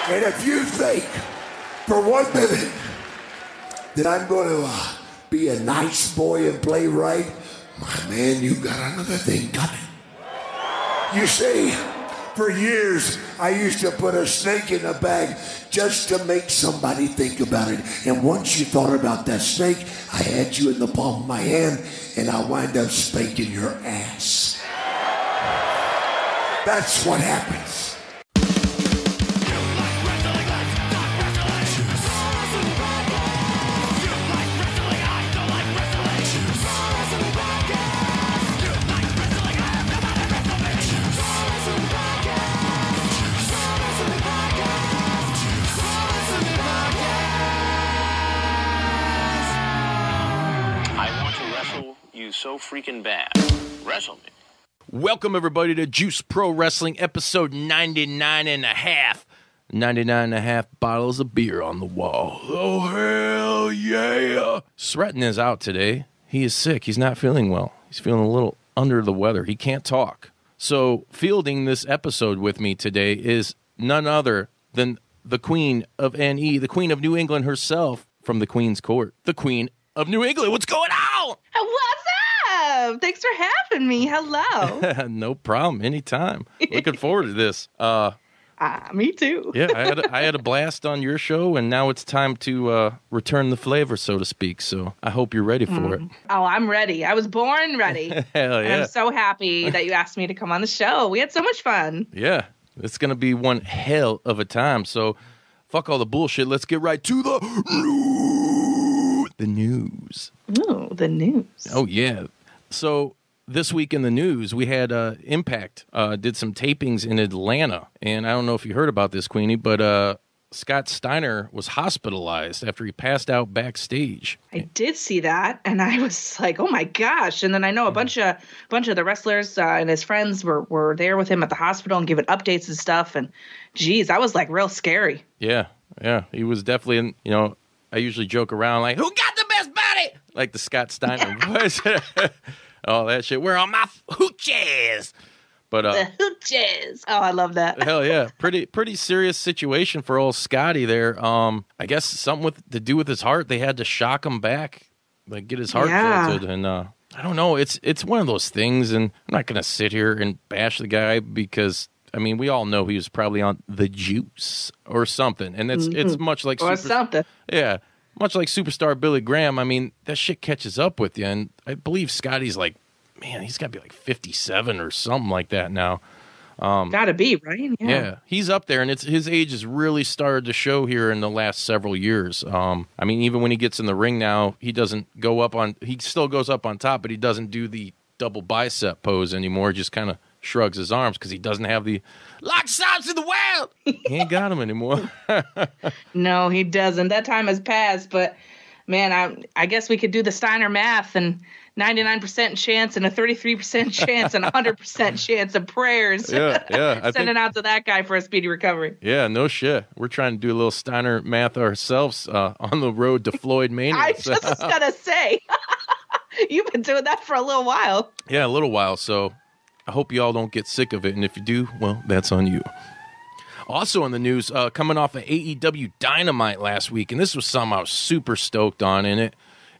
And if you think for 1 minute that I'm going to be a nice boy and play right, my man, you got another thing coming. You see, for years, I used to put a snake in a bag just to make somebody think about it. And once you thought about that snake, I had you in the palm of my hand, and I wind up spanking your ass. That's what happens. So freaking bad. Wrestle me. Welcome, everybody, to Juice Pro Wrestling, episode 99 and a half. 99 and a half bottles of beer on the wall. Oh, hell yeah. Sretton is out today. He is sick. He's not feeling well. He's feeling a little under the weather. He can't talk. So, fielding this episode with me today is none other than the Queen of NE, the Queen of New England herself from the Queen's Court. The Queen of New England. What's going on? What's up? Thanks for having me. Hello. No problem. Anytime. Looking forward to this. Me too. Yeah, I had a blast on your show, and now it's time to return the flavor, so to speak. So I hope you're ready for it. Oh, I'm ready. I was born ready. Hell yeah. And I'm so happy that you asked me to come on the show. We had so much fun. Yeah, it's going to be one hell of a time. So fuck all the bullshit. Let's get right to the news. Ooh, the news. Oh, yeah. So this week in the news, we had Impact did some tapings in Atlanta. And I don't know if you heard about this, Queenie, but Scott Steiner was hospitalized after he passed out backstage. I did see that, and I was like, oh, my gosh. And then I know a bunch of the wrestlers and his friends were there with him at the hospital and giving updates and stuff. And, geez, that was, like, real scary. Yeah. He was definitely, I usually joke around like, who got the best body? Like the Scott Steiner voice. All that shit. Where are my hooches? But the hooches. Oh, I love that. Hell yeah. Pretty serious situation for old Scotty there. I guess something to do with his heart. They had to shock him back, like get his heart filtered. And I don't know. It's one of those things, and I'm not gonna sit here and bash the guy because I mean, we all know he was probably on the juice or something, and it's much like something. Yeah, much like superstar Billy Graham. I mean, that shit catches up with you, and I believe Scotty's like, man, he's got to be like 57 or something like that now. Gotta be, right? Yeah, he's up there, and his age has really started to show here in the last several years. I mean, even when he gets in the ring now, he doesn't go up on. He still goes up on top, but he doesn't do the double bicep pose anymore. Just kind of shrugs his arms because he doesn't have the lock stops in the world. He ain't got him anymore. No, he doesn't. That time has passed. But man, I guess we could do the Steiner math and 99% chance and a 33% chance and 100% chance of prayers. Yeah. Send it out to that guy for a speedy recovery. Yeah, no shit. We're trying to do a little Steiner math ourselves on the road to Floyd Mania. I just was gonna say, you've been doing that for a little while. Yeah, a little while. So I hope you all don't get sick of it, and if you do, well, that's on you. Also in the news, coming off of AEW Dynamite last week, and this was something I was super stoked on, and it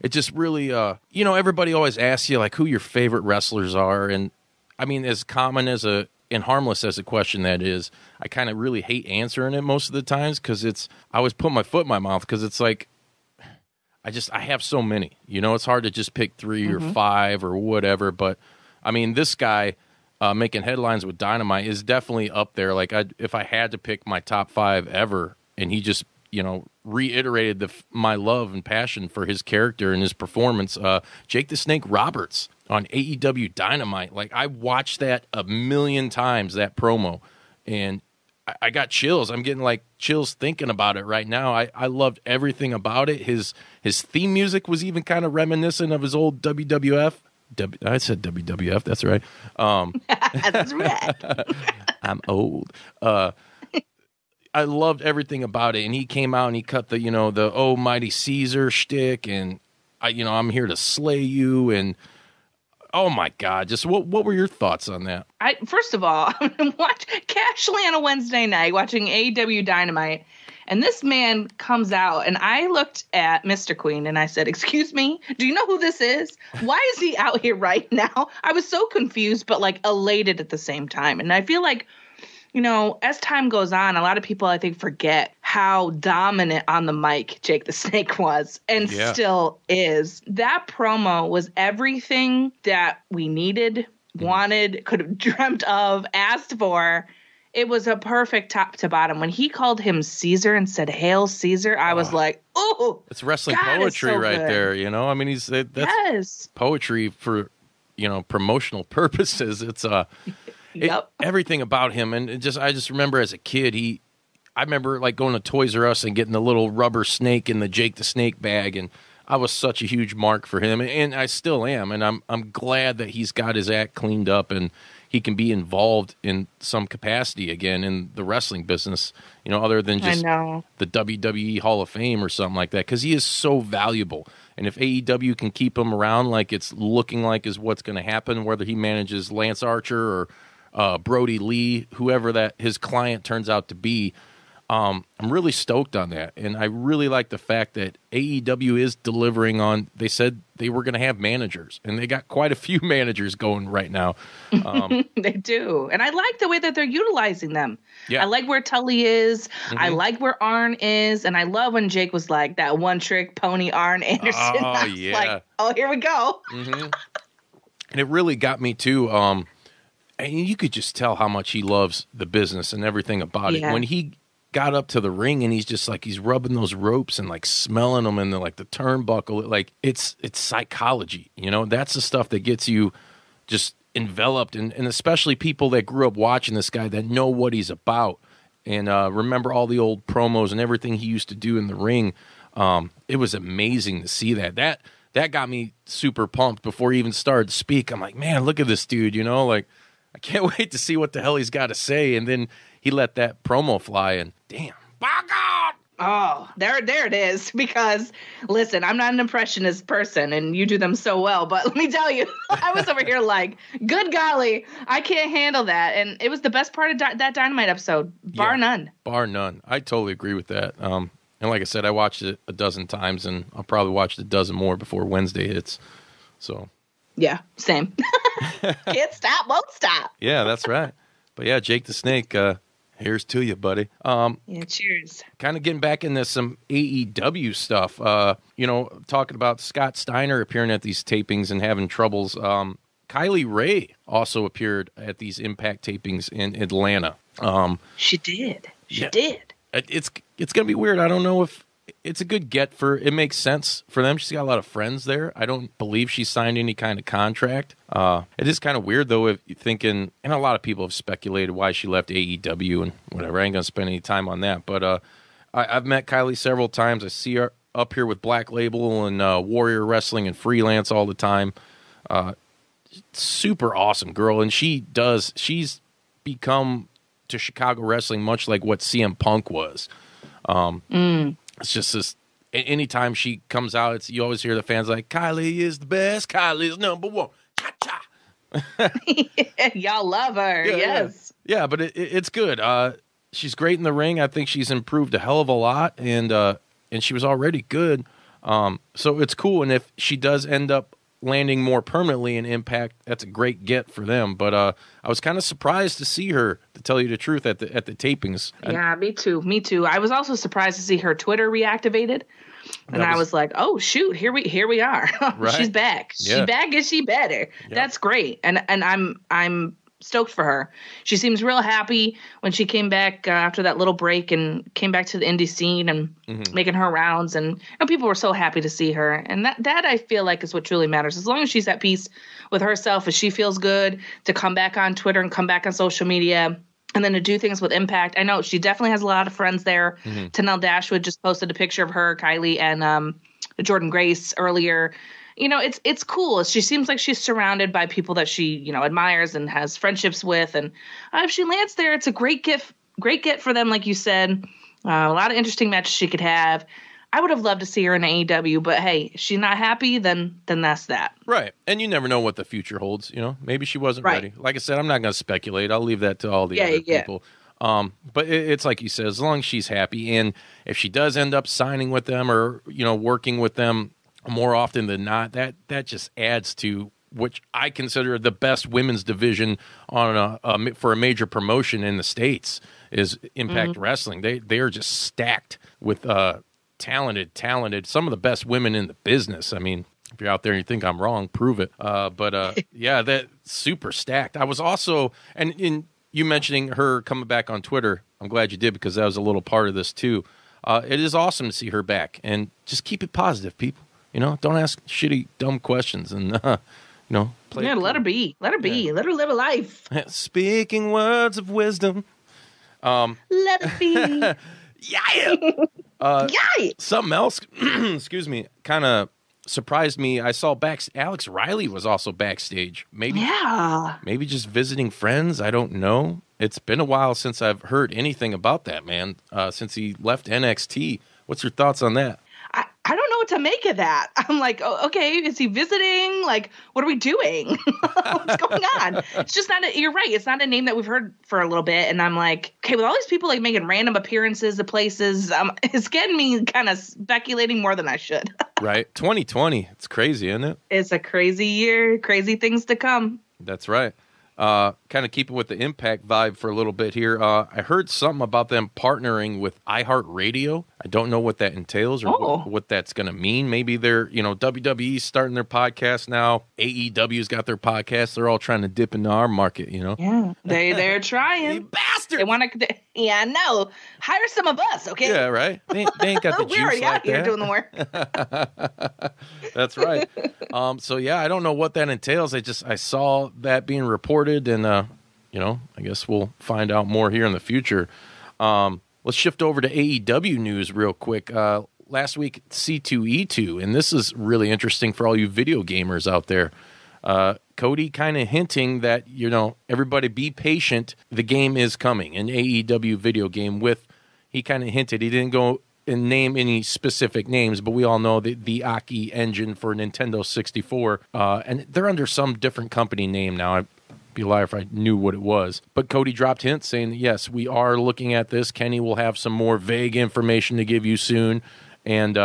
just really, everybody always asks you, like, who your favorite wrestlers are, and, I mean, as common as and harmless as a question that is, I kind of really hate answering it most of the times, because I always put my foot in my mouth, because it's like, I have so many, it's hard to just pick 3 or 5 or whatever, but, I mean, this guy making headlines with Dynamite is definitely up there. Like, if I had to pick my top 5 ever, and he just, reiterated my love and passion for his character and his performance, Jake the Snake Roberts on AEW Dynamite. Like, I watched that a million times, that promo, and I got chills. I'm getting, like, chills thinking about it right now. I loved everything about it. His theme music was even kind of reminiscent of his old WWF. I said WWF. That's right. That's right. I'm old. I loved everything about it, and he came out and he cut the oh mighty Caesar shtick, and I'm here to slay you, and Oh my God! Just what were your thoughts on that? First of all, I'm casually on a Wednesday night watching AEW Dynamite, and this man comes out, and I looked at Mr. Queen and I said, "Excuse me, do you know who this is? Why is he out here right now?" I was so confused, but like elated at the same time, and I feel like, you know, as time goes on, a lot of people, I think, forget how dominant on the mic Jake the Snake was and still is. That promo was everything that we needed, wanted, could have dreamt of, asked for. It was a perfect top to bottom. When he called him Caesar and said, "Hail Caesar," I was like, "Oh, it's wrestling God, poetry it's so right good." there." You know, I mean, that's poetry for, you know, promotional purposes. It's everything about him, and I just remember as a kid, I remember like going to Toys R Us and getting the little rubber snake in the Jake the Snake bag, and I was such a huge mark for him, and I still am, and I'm glad that he's got his act cleaned up and he can be involved in some capacity again in the wrestling business, you know, other than just the WWE Hall of Fame or something like that, because he is so valuable. And if AEW can keep him around like it's looking like is what's going to happen, whether he manages Lance Archer or Brody Lee, whoever that his client turns out to be, I'm really stoked on that. And I really like the fact that AEW is delivering on, they said they were going to have managers, and they got quite a few managers going right now. They do. And I like the way that they're utilizing them. Yeah. I like where Tully is. I like where Arn is. And I love when Jake was like that one trick pony Arn Anderson. Oh, yeah. Like, oh, here we go. And it really got me too. And you could just tell how much he loves the business and everything about it. When he got up to the ring and he's just like, he's rubbing those ropes and like smelling them and the turnbuckle, like it's psychology, you know. That's the stuff that gets you just enveloped, and especially people that grew up watching this guy that know what he's about and remember all the old promos and everything he used to do in the ring. It was amazing to see that got me super pumped before he even started to speak. I'm like, man, look at this dude, you know, like I can't wait to see what the hell he's got to say. And then he let that promo fly, and damn, by God. Oh, there it is. Because, listen, I'm not an impressionist person, and you do them so well. But let me tell you, I was over here like, good golly, I can't handle that. And it was the best part of that Dynamite episode, bar none. Bar none. I totally agree with that. And like I said, I watched it a dozen times, and I'll probably watch it a dozen more before Wednesday hits. So, yeah, same. Can't stop, won't stop. Yeah, that's right. But yeah, Jake the Snake, here's to you, buddy. Yeah, cheers. Kind of getting back into some AEW stuff. You know, talking about Scott Steiner appearing at these tapings and having troubles. Kylie Ray also appeared at these Impact tapings in Atlanta. She did. She did. It's going to be weird. I don't know if it's a good get for, it makes sense for them. She's got a lot of friends there. I don't believe she signed any kind of contract. It is kind of weird, though, if you're thinking, and a lot of people have speculated why she left AEW and whatever. I ain't going to spend any time on that. But I've met Kylie several times. I see her up here with Black Label and Warrior Wrestling and Freelance all the time. Super awesome girl. And she's become to Chicago wrestling much like what CM Punk was. It's just this, anytime she comes out, you always hear the fans like, Kylie is the best, Kylie is number one. Cha-cha. Y'all love her, yes. Yeah, but it's good. She's great in the ring. I think she's improved a hell of a lot, and she was already good. So it's cool, and if she does end up landing more permanently in Impact, that's a great get for them. But I was kind of surprised to see her, to tell you the truth, at the tapings. Yeah, me too. I was also surprised to see her Twitter reactivated, and I was like, "Oh shoot, here we are. Right? She's back. Yeah. She back and she better. Yep. That's great." And I'm stoked for her. She seems real happy when she came back after that little break and came back to the indie scene and making her rounds. And people were so happy to see her. And that I feel like is what truly matters. As long as she's at peace with herself, as she feels good to come back on Twitter and come back on social media and then to do things with Impact. I know she definitely has a lot of friends there. Tanel Dashwood just posted a picture of her, Kylie, and Jordan Grace earlier. You know, it's cool. She seems like she's surrounded by people that she, you know, admires and has friendships with. And if she lands there, it's a great get for them, like you said. A lot of interesting matches she could have. I would have loved to see her in AEW, but hey, if she's not happy, then that's that. Right. And you never know what the future holds. Maybe she wasn't ready. Like I said, I'm not going to speculate. I'll leave that to all the other people. But it's like you said, as long as she's happy, and if she does end up signing with them or, working with them more often than not, that just adds to which I consider the best women's division on for a major promotion in the States is Impact Wrestling. They are just stacked with talented, some of the best women in the business. I mean, if you're out there and you think I'm wrong, prove it. Yeah, that super stacked. I was also, and in you mentioning her coming back on Twitter, I'm glad you did because that was a little part of this too. It is awesome to see her back, and just keep it positive, people. Don't ask shitty, dumb questions, and play. Yeah, let her be. Let her be. Let her live a life. Speaking words of wisdom. Let it be. Yeah. Something else, excuse me, kind of surprised me. I saw Alex Riley was also backstage. Maybe just visiting friends. I don't know. It's been a while since I've heard anything about that man. Since he left NXT. What's your thoughts on that? I don't know what to make of that. I'm like, oh, okay, is he visiting? Like, what are we doing? What's going on? It's just not you're right. It's not a name that we've heard for a little bit. And I'm like, okay, with all these people like making random appearances at places, it's getting me kind of speculating more than I should. Right. 2020. It's crazy, isn't it? It's a crazy year. Crazy things to come. That's right. Kind of keeping with the Impact vibe for a little bit here. I heard something about them partnering with iHeartRadio. I don't know what that entails or what that's going to mean. Maybe they're, WWE's starting their podcast now. AEW's got their podcast. They're all trying to dip into our market, Yeah, they're trying. You bastard! They want to. Yeah, no. Hire some of us, okay? Yeah, right. They ain't got the juice We're already like out here that. doing the work. That's right. So yeah, I don't know what that entails. I saw that being reported, and I guess we'll find out more here in the future. Let's shift over to AEW news real quick. Last week, C2E2, and this is really interesting for all you video gamers out there. Cody kind of hinting that, everybody be patient. The game is coming, an AEW video game he kind of hinted. He didn't go and name any specific names, but we all know the Aki engine for Nintendo 64. And they're under some different company name now. I'd be a liar if I knew what it was. But Cody dropped hints saying that, yes, we are looking at this. Kenny will have some more vague information to give you soon. And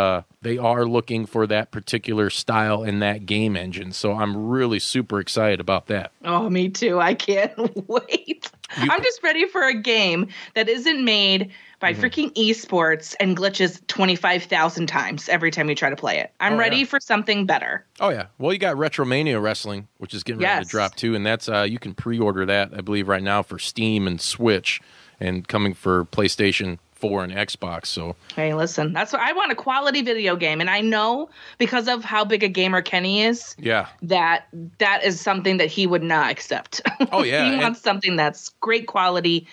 they are looking for that particular style in that game engine. So I'm really super excited about that. Oh, me too. I can't wait. I'm just ready for a game that isn't made by freaking esports and glitches 25,000 times every time you try to play it. I'm ready for something better. Oh, yeah. Well, you got Retromania Wrestling, which is getting ready to drop too. And that's you can pre-order that, I believe, right now for Steam and Switch and coming for PlayStation 4 and Xbox. So hey, listen, that's what I want, a quality video game, and I know because of how big a gamer Kenny is, that is something that he would not accept. Oh yeah, he wants something that's great quality,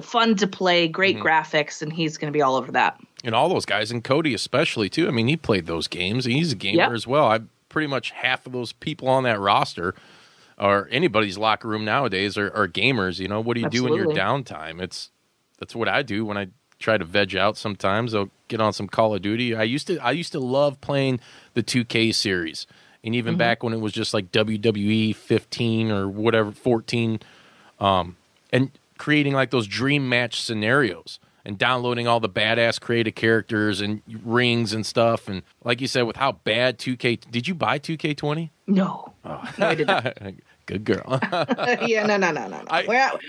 fun to play, great graphics, and he's going to be all over that. And all those guys, and Cody especially too. I mean, he played those games. He's a gamer as well. I pretty much half of those people on that roster, or anybody's locker room nowadays, are gamers. What do you do in your downtime? That's what I do when I try to veg out sometimes. I'll get on some Call of Duty. I used to love playing the 2K series. And even back when it was just like WWE 15 or whatever, 14, and creating like those dream match scenarios and downloading all the badass creative characters and rings and stuff. And like you said, with how bad 2K... Did you buy 2K20? No. Oh. No, I did not. Good girl. Yeah, no.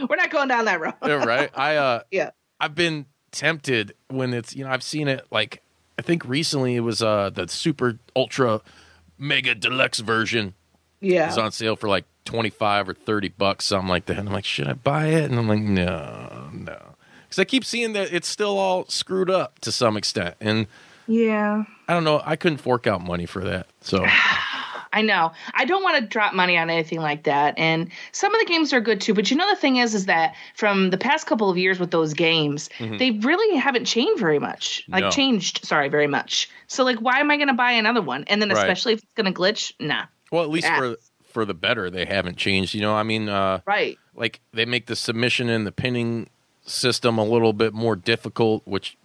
We're not going down that road. Yeah, right? I've been tempted when it's, I've seen it, like, I think recently it was the super ultra mega deluxe version. Yeah. It was on sale for like $25 or $30, something like that. And I'm like, should I buy it? And I'm like, no. Because I keep seeing that it's still all screwed up to some extent. And yeah, I don't know. I couldn't fork out money for that. So I know. I don't want to drop money on anything like that. And some of the games are good too. But the thing is that from the past couple of years with those games, they really haven't changed very much. Very much. So like, why am I going to buy another one? And then especially if it's going to glitch, nah. Well, at least for the better, they haven't changed. I mean, like they make the submission and the pinning system a little bit more difficult, which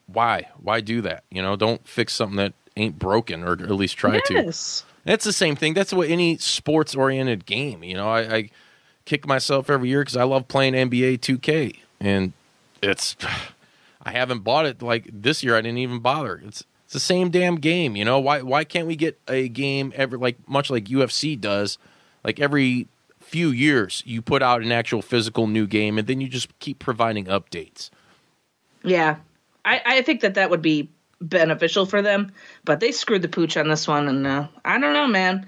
why do that? Don't fix something that ain't broken, or at least try to. Yes. That's the same thing. That's what any sports-oriented game. I kick myself every year because I love playing NBA 2K, and I haven't bought it like this year. I didn't even bother. It's the same damn game. Why can't we get a game much like UFC does, like every few years you put out an actual physical new game, and then you just keep providing updates. Yeah, I think that would be beneficial for them, but they screwed the pooch on this one, and I don't know, man.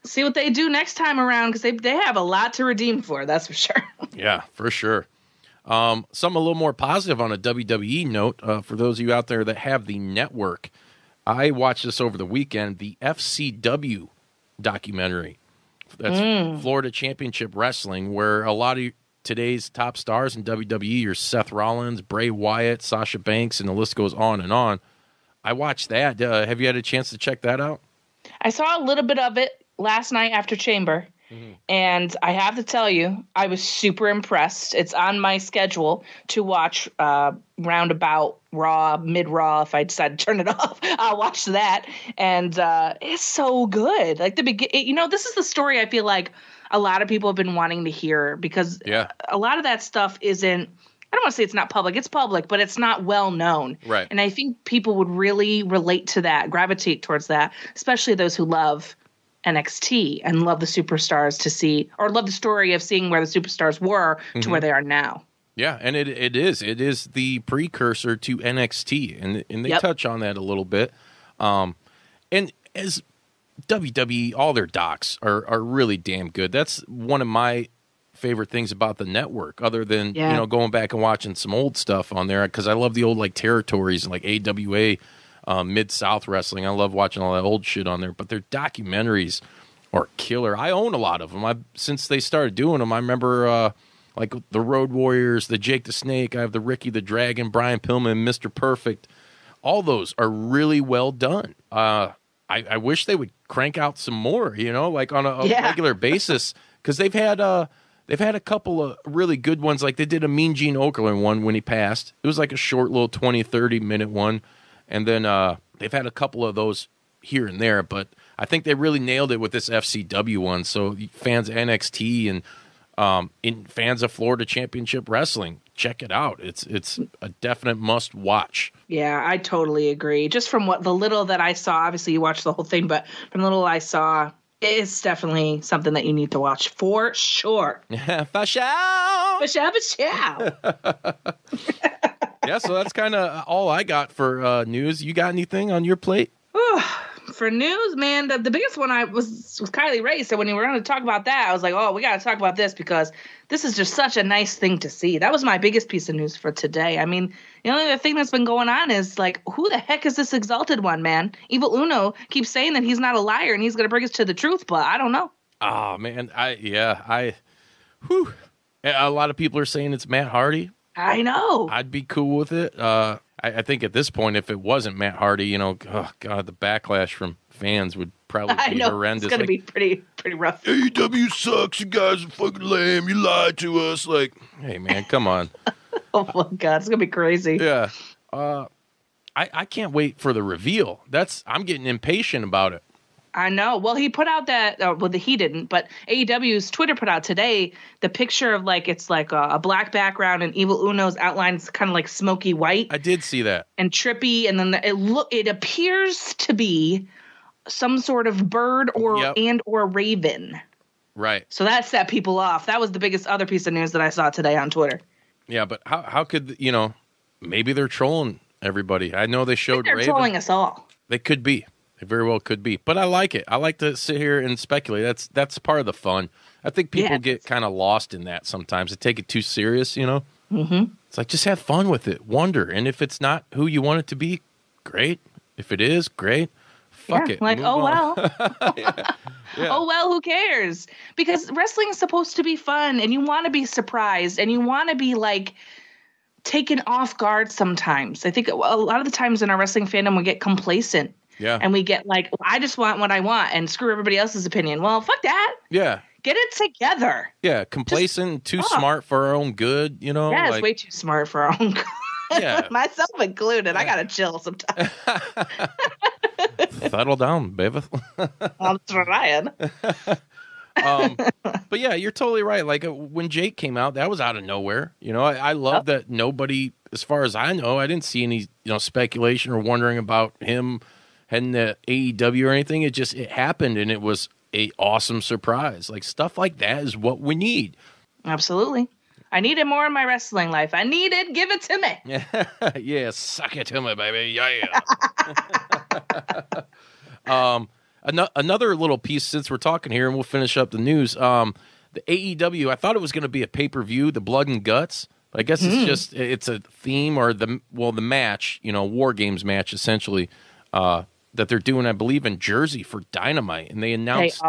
See what they do next time around, because they have a lot to redeem for, that's for sure. Yeah, for sure. Something a little more positive on a WWE note, for those of you out there that have the network. I watched this over the weekend, the FCW documentary. That's Florida Championship Wrestling, where a lot of today's top stars in WWE are Seth Rollins, Bray Wyatt, Sasha Banks, and the list goes on and on. I watched that. Have you had a chance to check that out? I saw a little bit of it last night after Chamber, and I have to tell you, I was super impressed. It's on my schedule to watch roundabout Raw, mid-Raw. If I decide to turn it off, I'll watch that. And it's so good. Like this is the story I feel like a lot of people have been wanting to hear, because a lot of that stuff isn't, I don't want to say it's not public. It's public, but it's not well known. Right. And I think people would really relate to that, gravitate towards that, especially those who love NXT and love the superstars to see, or love the story of seeing where the superstars were to where they are now. Yeah, and it is the precursor to NXT, and they touch on that a little bit. And as WWE, all their docs are really damn good. That's one of my favorite things about the network, other than going back and watching some old stuff on there, because I love the old like territories and like AWA, Mid-South Wrestling. I love watching all that old shit on there, but their documentaries are killer. I own a lot of them. Since they started doing them, I remember like the Road Warriors, the Jake the Snake. I have the Ricky the Dragon, Brian Pillman, Mr. Perfect. All those are really well done. I wish they would crank out some more, like on a regular basis, because they've had a couple of really good ones. Like they did a Mean Gene Okerlund one when he passed. It was like a short little 20, 30-minute one. And then they've had a couple of those here and there, but I think they really nailed it with this FCW one. So fans of NXT and fans of Florida Championship Wrestling, check it out. It's a definite must watch. Yeah, I totally agree. Just from the little that I saw, obviously you watched the whole thing, but from the little I saw, it's definitely something that you need to watch for sure. For sure. For sure, for sure. Yeah, so that's kind of all I got for news. You got anything on your plate? For news, man, the biggest one was Kylie Ray. So when we were going to talk about that, I was like, oh, we got to talk about this, because this is just such a nice thing to see. That was my biggest piece of news for today. I mean, the only other thing that's been going on is, like, who the heck is this Exalted One, man? Evil Uno keeps saying that he's not a liar and he's going to bring us to the truth, but I don't know. Oh, man, a lot of people are saying it's Matt Hardy. I know. I'd be cool with it. I think at this point, if it wasn't Matt Hardy, oh god, the backlash from fans would probably be horrendous. It's going to be pretty rough. AEW sucks. You guys are fucking lame. You lied to us. Like, hey man, come on. Oh my god, it's going to be crazy. Yeah. I can't wait for the reveal. I'm getting impatient about it. I know. Well, he put out that, he didn't, but AEW's Twitter put out today the picture of it's like a black background and Evil Uno's outline is kind of like smoky white. I did see that. And trippy. And then it appears to be some sort of bird or raven. Right. So that set people off. That was the biggest other piece of news that I saw today on Twitter. Yeah, but how could, maybe they're trolling everybody. I know they showed they're Raven. trolling us all. They could be. It very well could be, but I like it. I like to sit here and speculate. That's part of the fun. I think people get kind of lost in that sometimes. They take it too serious, Mm-hmm. It's like, just have fun with it. Wonder. And if it's not who you want it to be, great. If it is, great. Fuck it. Like, oh, well. Yeah. Oh, well, who cares? Because wrestling is supposed to be fun, and you want to be surprised, and you want to be, taken off guard sometimes. I think a lot of the times in our wrestling fandom, we get complacent. Yeah. And we get I just want what I want and screw everybody else's opinion. Well, fuck that. Yeah. Get it together. Yeah. Complacent, too smart for our own good, Yeah, it's way too smart for our own good. Yeah. Myself included. I gotta chill sometimes. Settle down, baby. I'm trying. But yeah, you're totally right. Like when Jake came out, that was out of nowhere. You know, I love that nobody, as far as I know, I didn't see any, speculation or wondering about him heading to AEW or anything. It happened, and it was a awesome surprise. Like stuff like that is what we need. Absolutely. I needed more in my wrestling life. I need it. Give it to me. Yeah, suck it to me, baby. Yeah. Another little piece, since we're talking here, and we'll finish up the news. The AEW, I thought it was going to be a pay-per-view, the Blood and Guts. But I guess it's a theme or the match, War Games match, essentially, that they're doing, I believe, in Jersey for Dynamite. And they announced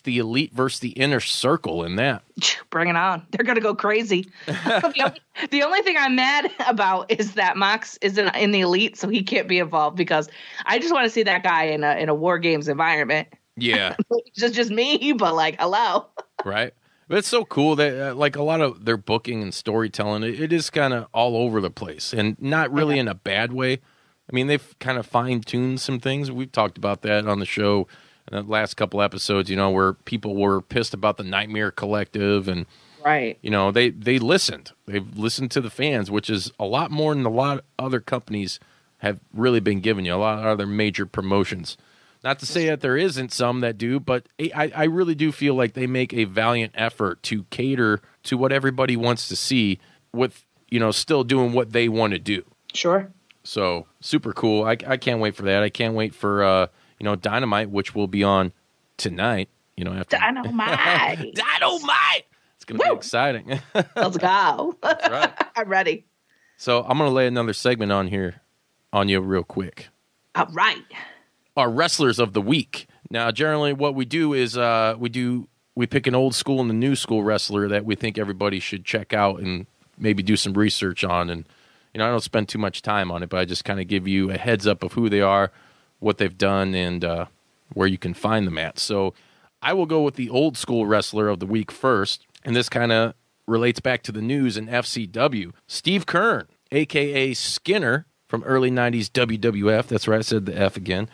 the Elite versus the Inner Circle in that. Bring it on. They're going to go crazy. The only thing I'm mad about is that Mox isn't in the Elite, so he can't be involved, because I just want to see that guy in a War Games environment. Yeah. It's just me, but like, hello. Right. But it's so cool that like a lot of their booking and storytelling, it is kind of all over the place, and not really in a bad way. I mean, they've kind of fine-tuned some things. We've talked about that on the show in the last couple episodes, where people were pissed about the Nightmare Collective, and right. They listened. They've listened to the fans, which is a lot more than a lot of other companies have really been giving you, a lot of other major promotions. Not to say that there isn't some that do, but I really do feel like they make a valiant effort to cater to what everybody wants to see with, still doing what they want to do. Sure. So, super cool. I can't wait for that. I can't wait for, Dynamite, which will be on tonight. After Dynamite. Dynamite! It's going to be exciting. Let's go. That's right. I'm ready. So, I'm going to lay another segment on you real quick. All right. Our wrestlers of the week. Now, generally, what we do is we pick an old school and a new school wrestler that we think everybody should check out and maybe do some research on. And I don't spend too much time on it, but I just kind of give you a heads up of who they are, what they've done, and where you can find them at. So, I will go with the old school wrestler of the week first, and this kind of relates back to the news in FCW. Steve Keirn, a.k.a. Skinner from early 90s WWF. That's right, I said the F again.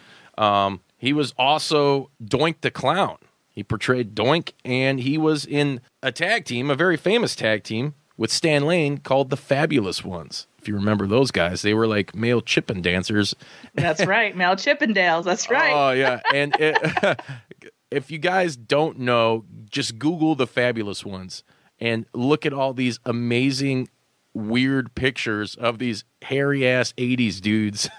He was also Doink the Clown. He portrayed Doink, and he was in a tag team, a very famous tag team, with Stan Lane called the Fabulous Ones. If you remember those guys, they were like male Chippin' dancers. That's right, male Chippendales. That's right. Oh, yeah. And if you guys don't know, just Google the Fabulous Ones and look at all these amazing, weird pictures of these hairy-ass 80s dudes.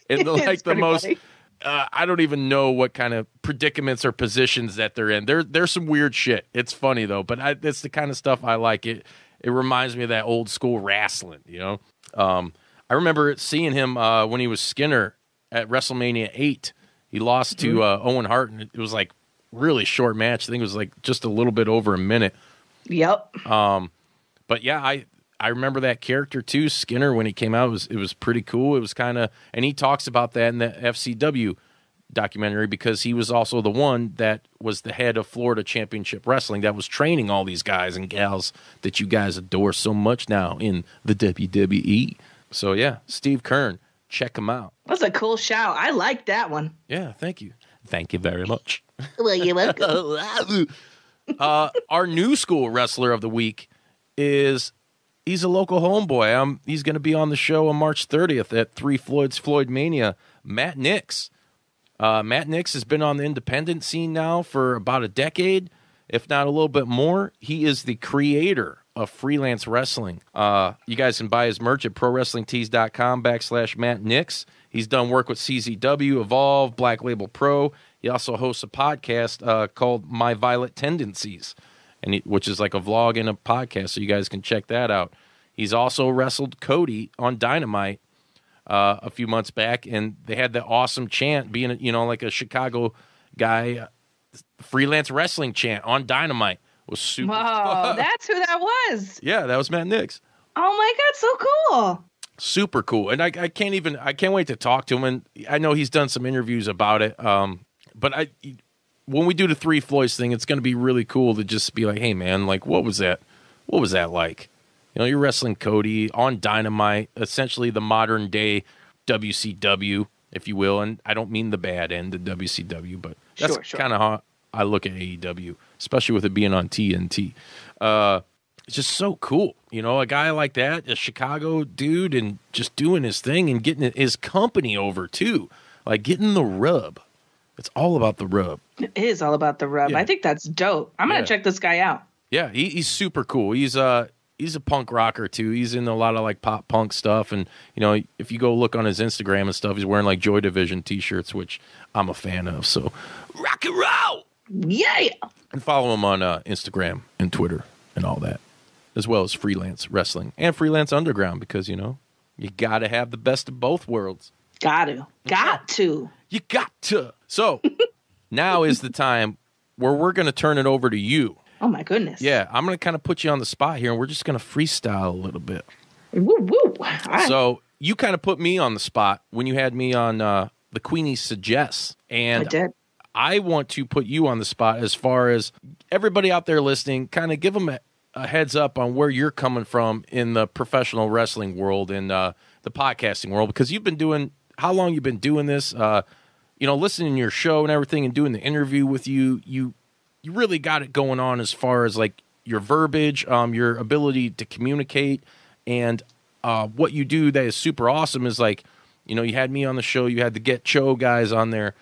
And like the most... Funny. I don't even know what kind of predicaments or positions that they're in. There's some weird shit. It's funny though, but it's the kind of stuff I like. It reminds me of that old school wrestling, I remember seeing him when he was Skinner at WrestleMania 8. He lost to Owen Hart, and it was like really short match. I think it was like just a little bit over a minute. Yep. But yeah, I remember that character too, Skinner, when he came out. It was pretty cool. It was kind of, and he talks about that in the FCW documentary, because he was also the one that was the head of Florida Championship Wrestling that was training all these guys and gals that you guys adore so much now in the WWE. So yeah, Steve Keirn, check him out. That's a cool shout. I like that one. Yeah, thank you. Thank you very much. Well, you're welcome. Our new school wrestler of the week is... He's a local homeboy. He's going to be on the show on March 30th at 3 Floyds Floyd Mania. Matt Knicks. Matt Knicks has been on the independent scene now for about a decade, if not a little bit more. He is the creator of freelance wrestling. You guys can buy his merch at prowrestlingtees.com/Matt Knicks. He's done work with CZW, Evolve, Black Label Pro. He also hosts a podcast called My Violet Tendencies, which is like a vlog and a podcast, so you guys can check that out. He's also wrestled Cody on Dynamite a few months back, and they had the awesome chant, being like a Chicago guy, freelance wrestling chant on Dynamite. Was super. Wow, that's who that was. Yeah, that was Matt Knicks. Oh my God, so cool. Super cool, and I can't wait to talk to him. And I know he's done some interviews about it. But when we do the 3 Floyds thing, it's going to be really cool to just be like, hey man, like what was that like? you're wrestling Cody on Dynamite, essentially the modern day WCW, if you will. And I don't mean the bad end of WCW, but that's kind of how I look at AEW, especially with it being on TNT. It's just so cool. A guy like that, a Chicago dude, and just doing his thing and getting his company over too. Like getting the rub. It's all about the rub. It is all about the rub. Yeah. I think that's dope. I'm going to check this guy out. Yeah, he's super cool. He's a punk rocker too. He's in a lot of like pop punk stuff, and if you go look on his Instagram and stuff, he's wearing like Joy Division t-shirts, which I'm a fan of. So rock and roll. Yeah. And follow him on Instagram and Twitter and all that, as well as Freelance Wrestling and Freelance Underground, because you got to have the best of both worlds. Got to. You got to. So now is the time where we're going to turn it over to you. Oh, my goodness. Yeah, I'm going to kind of put you on the spot here, and we're just going to freestyle a little bit. Woo, woo. All right. So you kind of put me on the spot when you had me on the Queenie Suggests. And I did. I want to put you on the spot as far as everybody out there listening, kind of give them a heads up on where you're coming from in the professional wrestling world and the podcasting world, because you've been doing – how long you've been doing this, listening to your show and everything and doing the interview with you really got it going on as far as like your verbiage, your ability to communicate, and what you do that is super awesome is like, you had me on the show, you had the Get Cho guys on there,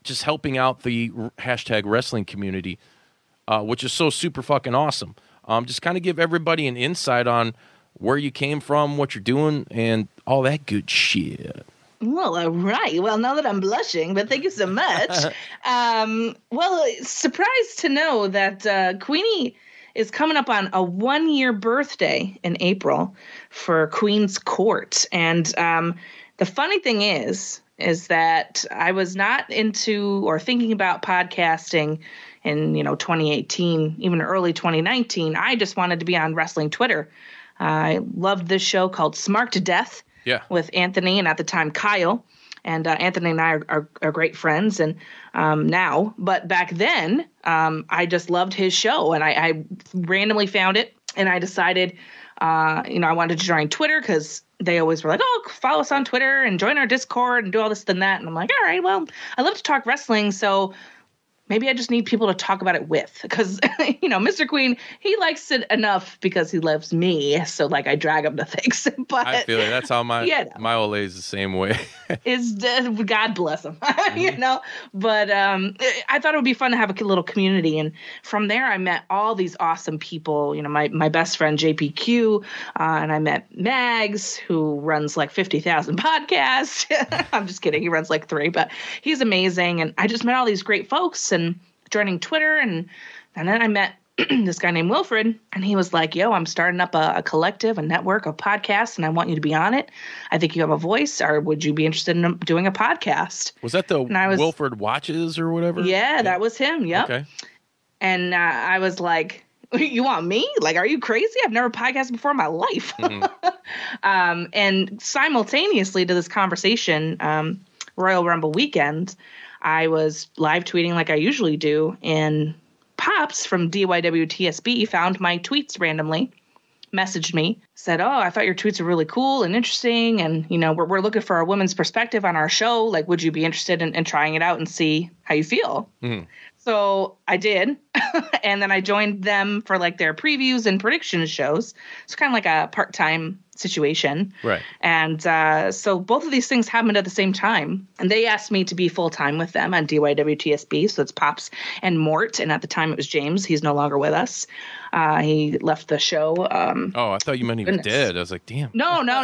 just helping out the hashtag wrestling community, which is so super fucking awesome. Just kind of give everybody an insight on where you came from, what you're doing, and all that good shit. Well, all right. Well, now that I'm blushing, but thank you so much. Surprised to know that Queenie is coming up on a 1-year birthday in April for Queen's Court. And the funny thing is that I was not into or thinking about podcasting in, 2018, even early 2019. I just wanted to be on wrestling Twitter. I loved this show called Smart to Death. Yeah. With Anthony and at the time Kyle, and Anthony and I are great friends and now. But back then, I just loved his show, and I randomly found it, and I decided, I wanted to join Twitter because they always were like, "Oh, follow us on Twitter and join our Discord and do all this and that." And I'm like, "All right, well, I love to talk wrestling, so." Maybe I just need people to talk about it with, because, Mr. Queen, he likes it enough because he loves me. So, like, I drag him to things. But I feel like that's how my old lady's the same way. God bless him, But I thought it would be fun to have a little community. And from there, I met all these awesome people. My best friend, JPQ, and I met Mags, who runs like 50,000 podcasts. I'm just kidding. He runs like 3, but he's amazing. And I just met all these great folks. And joining Twitter, and then I met this guy named Wilfred, and he was like, "Yo, I'm starting up a collective, a network of podcasts, and I want you to be on it. I think you have a voice, or would you be interested in doing a podcast?" Was that Wilfred Watches or whatever? Yeah, that was him. Yep. Okay. And I was like, "You want me? Like, are you crazy? I've never podcasted before in my life." Mm-hmm. And simultaneously to this conversation, Royal Rumble weekend, I was live tweeting like I usually do, and Pops from DYWTSB found my tweets randomly, messaged me, said, "Oh, I thought your tweets were really cool and interesting, and we're looking for a women's perspective on our show. Like, would you be interested in trying it out and see how you feel?" Mm-hmm. So I did, and then I joined them for like their previews and predictions shows. It's kind of like a part-time situation. Right. And so both of these things happened at the same time. And they asked me to be full-time with them on DYWTSB. So it's Pops and Mort. And at the time it was James. He's no longer with us. He left the show. I thought you meant he was dead. I was like, damn. No. No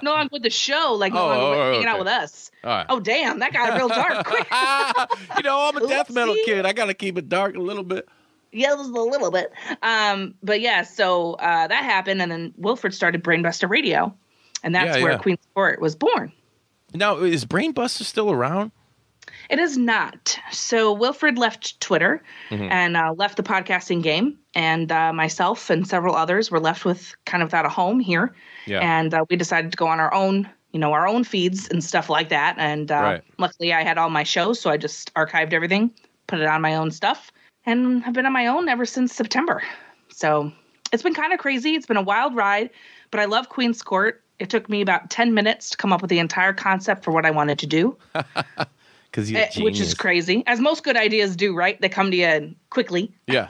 longer with the show. Like, no longer hanging out with us. All right. Oh, damn. That got real dark quick. I'm a death metal kid. I got to keep it dark a little bit. Yeah, just a little bit. But yeah, so that happened, and then Wilfred started Brainbuster Radio, and that's where Queen's Court was born. Now, is Brainbuster still around? It is not. So Wilfred left Twitter and left the podcasting game, and myself and several others were left with kind of without a home here. Yeah. And we decided to go on our own, our own feeds and stuff like that. And luckily I had all my shows, so I just archived everything, put it on my own stuff. And I've been on my own ever since September. So it's been kind of crazy. It's been a wild ride, but I love Queen's Court. It took me about 10 minutes to come up with the entire concept for what I wanted to do. Which is crazy. As most good ideas do, right? They come to you quickly. Yeah.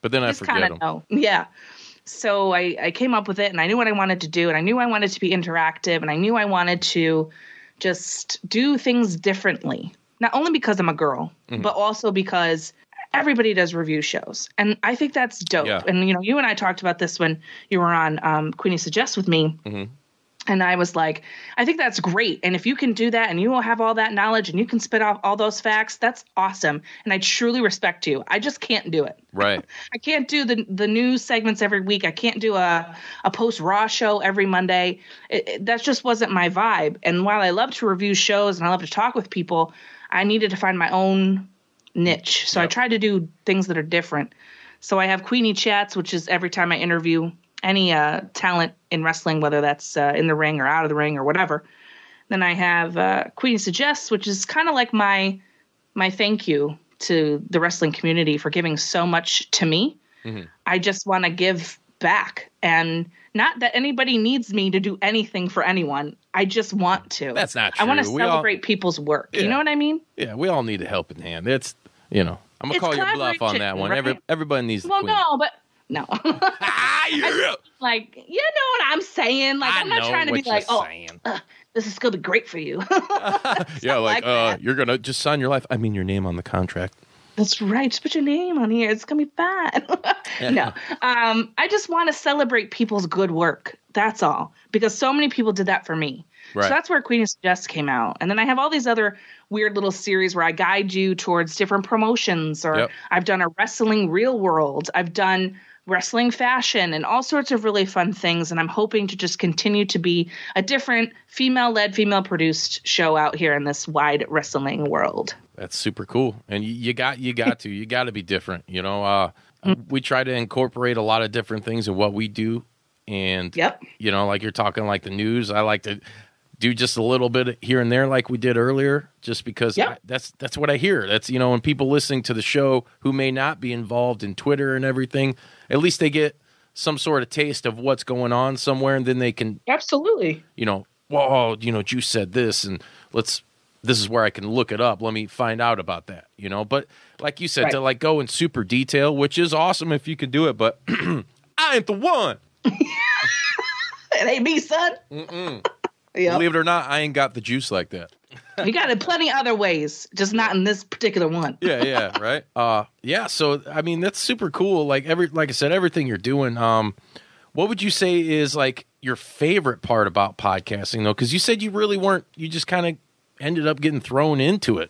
But then I forget them. Know. Yeah. So I came up with it, and I knew what I wanted to do, and I knew I wanted to be interactive, and I knew I wanted to just do things differently. Not only because I'm a girl, but also because everybody does review shows. And I think that's dope. Yeah. And, you and I talked about this when you were on Queenie Suggests with me. And I was like, I think that's great. And if you can do that and you will have all that knowledge and you can spit off all those facts, that's awesome. And I truly respect you. I just can't do it. Right. I can't do the news segments every week. I can't do a post-Raw show every Monday. That just wasn't my vibe. And while I love to review shows and I love to talk with people, I needed to find my own niche. So I tried to do things that are different. So I have Queenie Chats, which is every time I interview any talent in wrestling, whether that's in the ring or out of the ring or whatever. Then I have Queenie Suggests, which is kind of like my thank you to the wrestling community for giving so much to me. I just want to give back, and not that anybody needs me to do anything for anyone. I just want to. That's not true. I want to celebrate people's work. Yeah. You know what I mean? Yeah, we all need a helping hand. I'm going to call your bluff on that one. Right? Everybody needs to queen. No. Like, you know what I'm saying? Like, I'm not trying to be like, this is going to be great for you. Yeah, like you're going to just sign your life. I mean, your name on the contract. That's right. Just put your name on here. It's going to be fine. No. I just want to celebrate people's good work. That's all. Because so many people did that for me. Right. So that's where Queenie Suggests came out. And then I have all these other weird little series where I guide you towards different promotions. Or I've done a wrestling real world. I've done wrestling fashion and all sorts of really fun things. And I'm hoping to just continue to be a different female-led, female-produced show out here in this wide wrestling world. That's super cool. And you got to be different. We try to incorporate a lot of different things in what we do. And, like you're talking like the news, I like to do just a little bit here and there like we did earlier, just because that's what I hear. That's, when people listening to the show who may not be involved in Twitter and everything, at least they get some sort of taste of what's going on somewhere, and then they can absolutely, Juice said this, and this is where I can look it up. Let me find out about that, But like you said, to like go in super detail, which is awesome if you can do it, but I ain't the one. It ain't me, son. Believe it or not, I ain't got the juice like that. You got it plenty other ways, just not in this particular one. Yeah, right. So I mean, that's super cool. Like I said, everything you're doing. What would you say is like your favorite part about podcasting, though? Because you said you really weren't. You just kind of ended up getting thrown into it,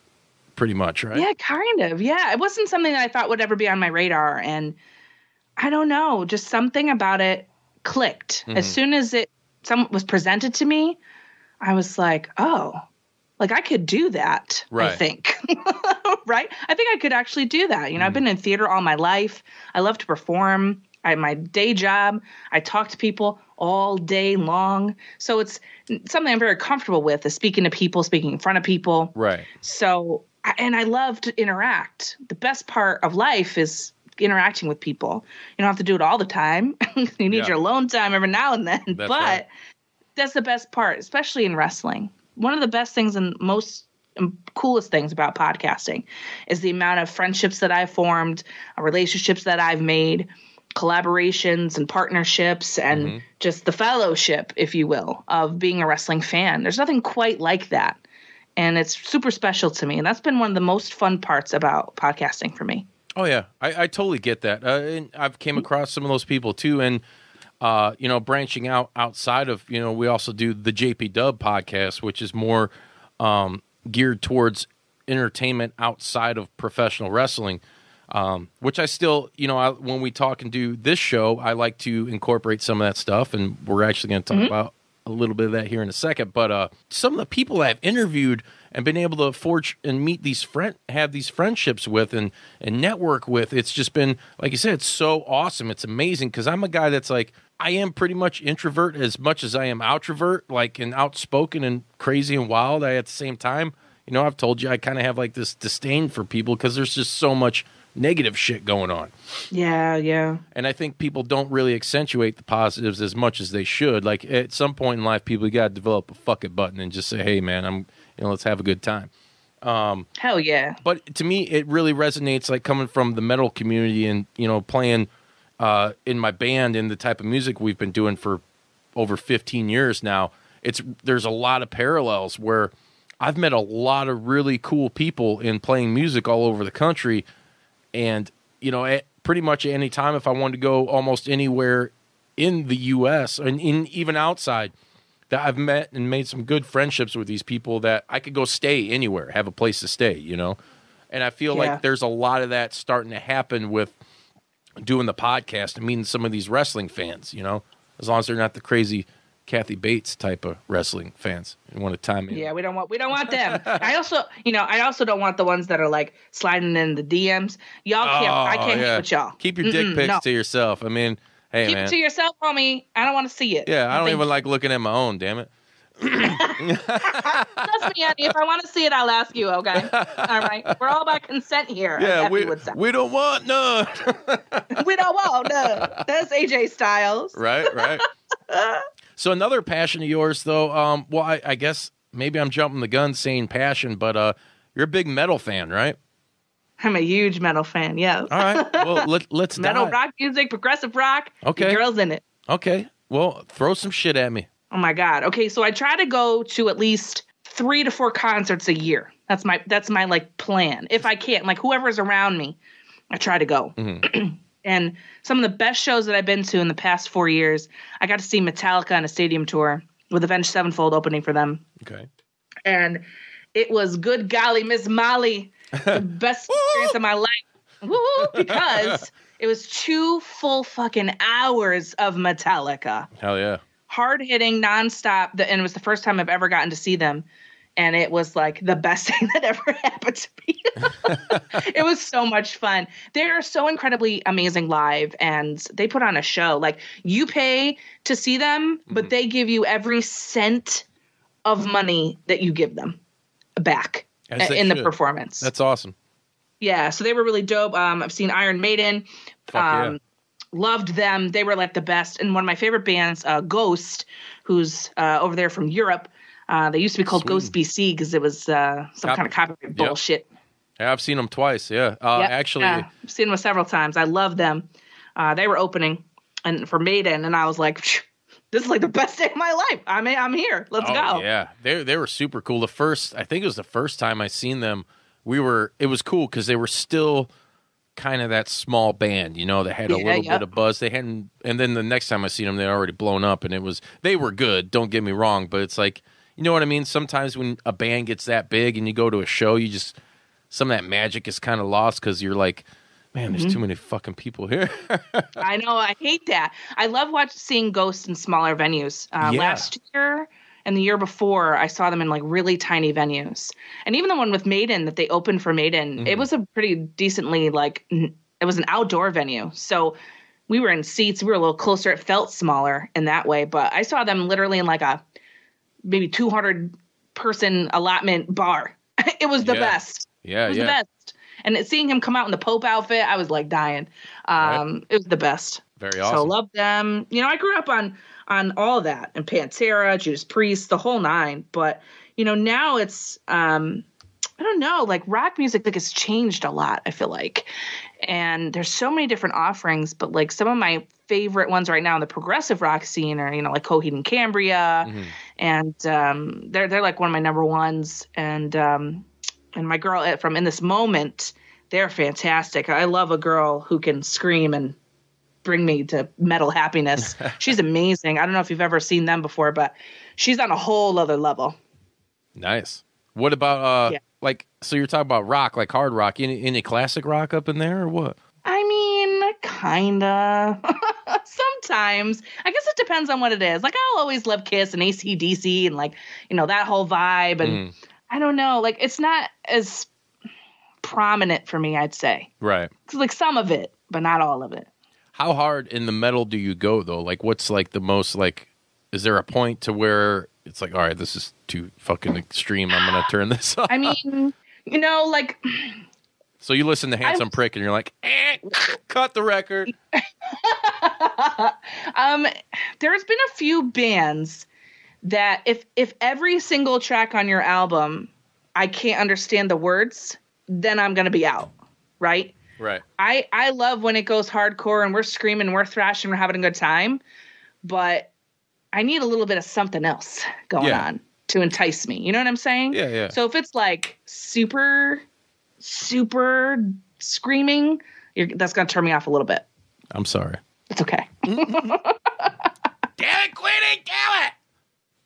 pretty much, right? Yeah, kind of. Yeah, it wasn't something that I thought would ever be on my radar, and I don't know, just something about it clicked. As soon as something was presented to me, I was like, oh, like I could do that, right. I think. Right? I think I could actually do that. I've been in theater all my life. I love to perform. My day job, I talk to people all day long. So it's something I'm very comfortable with, is speaking to people, speaking in front of people. Right. So, and I love to interact. The best part of life is interacting with people. You don't have to do it all the time. You need your alone time every now and then. That's right. That's the best part, especially in wrestling. One of the best things and most coolest things about podcasting is the amount of friendships that I've formed, relationships that I've made, collaborations and partnerships, and just the fellowship, if you will, of being a wrestling fan. There's nothing quite like that. And it's super special to me. And that's been one of the most fun parts about podcasting for me. Oh, yeah. I totally get that. And I've came across some of those people, too. And, branching outside of, we also do the JP Dub podcast, which is more geared towards entertainment outside of professional wrestling, which I still, when we talk and do this show, I like to incorporate some of that stuff. And we're actually going to talk about a little bit of that here in a second. But some of the people I've interviewed and been able to forge and meet have these friendships with and network with, it's just been, like you said, it's so awesome. It's amazing, because I'm a guy that's like, I am pretty much introvert as much as I am outrovert, like, and outspoken and crazy and wild at the same time. I've told you I kind of have like this disdain for people because there's just so much negative shit going on. Yeah. And I think people don't really accentuate the positives as much as they should. Like at some point in life, people got to develop a fuck it button and just say, hey man, let's have a good time. Hell yeah. But to me, it really resonates, like coming from the metal community and, playing in my band and the type of music we've been doing for over 15 years now. There's a lot of parallels where I've met a lot of really cool people in playing music all over the country. And, pretty much at any time, if I wanted to go almost anywhere in the U.S. and even outside, that I've met and made some good friendships with these people that I could go stay anywhere, have a place to stay, And I feel like there's a lot of that starting to happen with doing the podcast and meeting some of these wrestling fans, as long as they're not the crazy Kathy Bates type of wrestling fans and want to time in. Yeah, we don't want them. I also don't want the ones that are like sliding in the DMs. Y'all can't. I can't hang with y'all. Keep your dick pics to yourself. I mean, hey, keep man. it to yourself, homie. I don't want to see it. Yeah, I don't even like looking at my own. Damn it. Trust me, Eddie. If I want to see it, I'll ask you. Okay. All right. We're all about consent here. Yeah, we don't want none. We don't want none. That's AJ Styles. Right. So another passion of yours, though, I guess maybe I'm jumping the gun saying passion, but you're a big metal fan, right? I'm a huge metal fan, yes. All right, well, let's metal dive. rock music, progressive rock. Okay. The girls in it. Okay, well, throw some shit at me. Oh, my God. Okay, so I try to go to at least 3 to 4 concerts a year. That's my like, plan. If I can. Like, whoever's around me, I try to go. Mm-hmm. And some of the best shows that I've been to in the past 4 years, I got to see Metallica on a stadium tour with Avenged Sevenfold opening for them. Okay. And it was, good golly, Miss Molly, the best experience of my life. Woo! Because it was 2 full fucking hours of Metallica. Hell yeah. Hard-hitting, nonstop. And it was the first time I've ever gotten to see them. And it was like the best thing that ever happened to me. It was so much fun. They're so incredibly amazing live, and they put on a show. Like, you pay to see them, but they give you every cent of money that you give them back in the performance. That's awesome. Yeah, so they were really dope. I've seen Iron Maiden. Loved them. They were like the best. And one of my favorite bands, Ghost, who's over there from Europe. They used to be called Ghost BC because it was some kind of copyright bullshit. Yeah, I've seen them twice. Yeah, actually, I've seen them several times. I love them. They were opening and for Maiden, and I was like, "This is like the best day of my life. I'm here. Let's go." Yeah, they were super cool. I think it was the first time I seen them. It was cool because they were still kind of that small band, that had a little bit of buzz. They hadn't, and then the next time I seen them, they'd already blown up, and they were good. Don't get me wrong, but it's like. You know what I mean? Sometimes when a band gets that big and you go to a show, some of that magic is kind of lost because you're like, man, there's too many fucking people here. I know. I hate that. I love seeing Ghosts in smaller venues. Last year and the year before, I saw them in like really tiny venues. And even the one with Maiden that they opened for Maiden, it was a pretty decently it was an outdoor venue. So we were in seats. We were a little closer. It felt smaller in that way. But I saw them literally in like a maybe 200 person allotment bar. It was the best. Yeah, it was the best. And seeing him come out in the Pope outfit, I was like dying. It was the best. Very awesome. So love them. I grew up on all that, and Pantera, Judas Priest, the whole 9. But now it's I don't know, like rock music has changed a lot, I feel like. And there's so many different offerings, but like some of my favorite ones right now in the progressive rock scene are, like Coheed and Cambria. And they're like one of my number ones. And my girl from In This Moment, they're fantastic. I love a girl who can scream and bring me to metal happiness. She's amazing. I don't know if you've ever seen them before, but she's on a whole other level. Nice. What about so you're talking about rock, like hard rock, any classic rock up in there or what? I mean, kinda. Sometimes. I guess it depends on what it is. Like, I'll always love Kiss and AC/DC and like, that whole vibe. And I don't know, like it's not as prominent for me, I'd say. Right. It's like some of it, but not all of it. How hard in the metal do you go though? Like what's like the most like, is there a point to where it's like, all right, this is too fucking extreme. I'm going to turn this off. I mean, like So you listen to Handsome Prick and you're like, cut the record. There's been a few bands that if every single track on your album I can't understand the words, then I'm going to be out, right? Right. I love when it goes hardcore and we're screaming, we're thrashing, we're having a good time, but I need a little bit of something else going on to entice me. You know what I'm saying? Yeah, yeah. So if it's like super, super screaming, that's going to turn me off a little bit. I'm sorry. It's okay. Damn it, Queenie, damn it!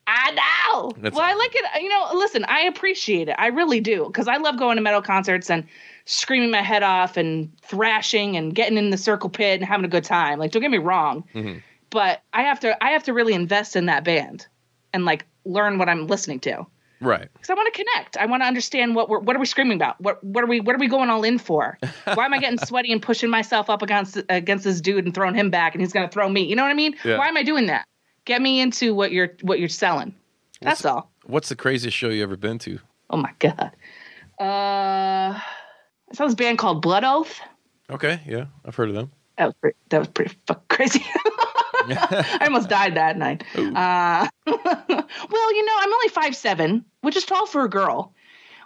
I know. Well, I like it. Listen, I appreciate it. I really do. Because I love going to metal concerts and screaming my head off and thrashing and getting in the circle pit and having a good time. Like, don't get me wrong. Mm-hmm. But I have to really invest in that band and like learn what I'm listening to. Right. Because I want to connect. I want to understand what are we screaming about? What are we going all in for? Why am I getting sweaty and pushing myself up against this dude and throwing him back and he's going to throw me? You know what I mean? Yeah. Why am I doing that? Get me into what you're selling. That's all. What's the craziest show you ever been to? Oh my God. I saw this band called Blood Oath. Okay, yeah, I've heard of them. That was pretty fucking crazy. I almost died that night. Well, I'm only 5'7", which is tall for a girl.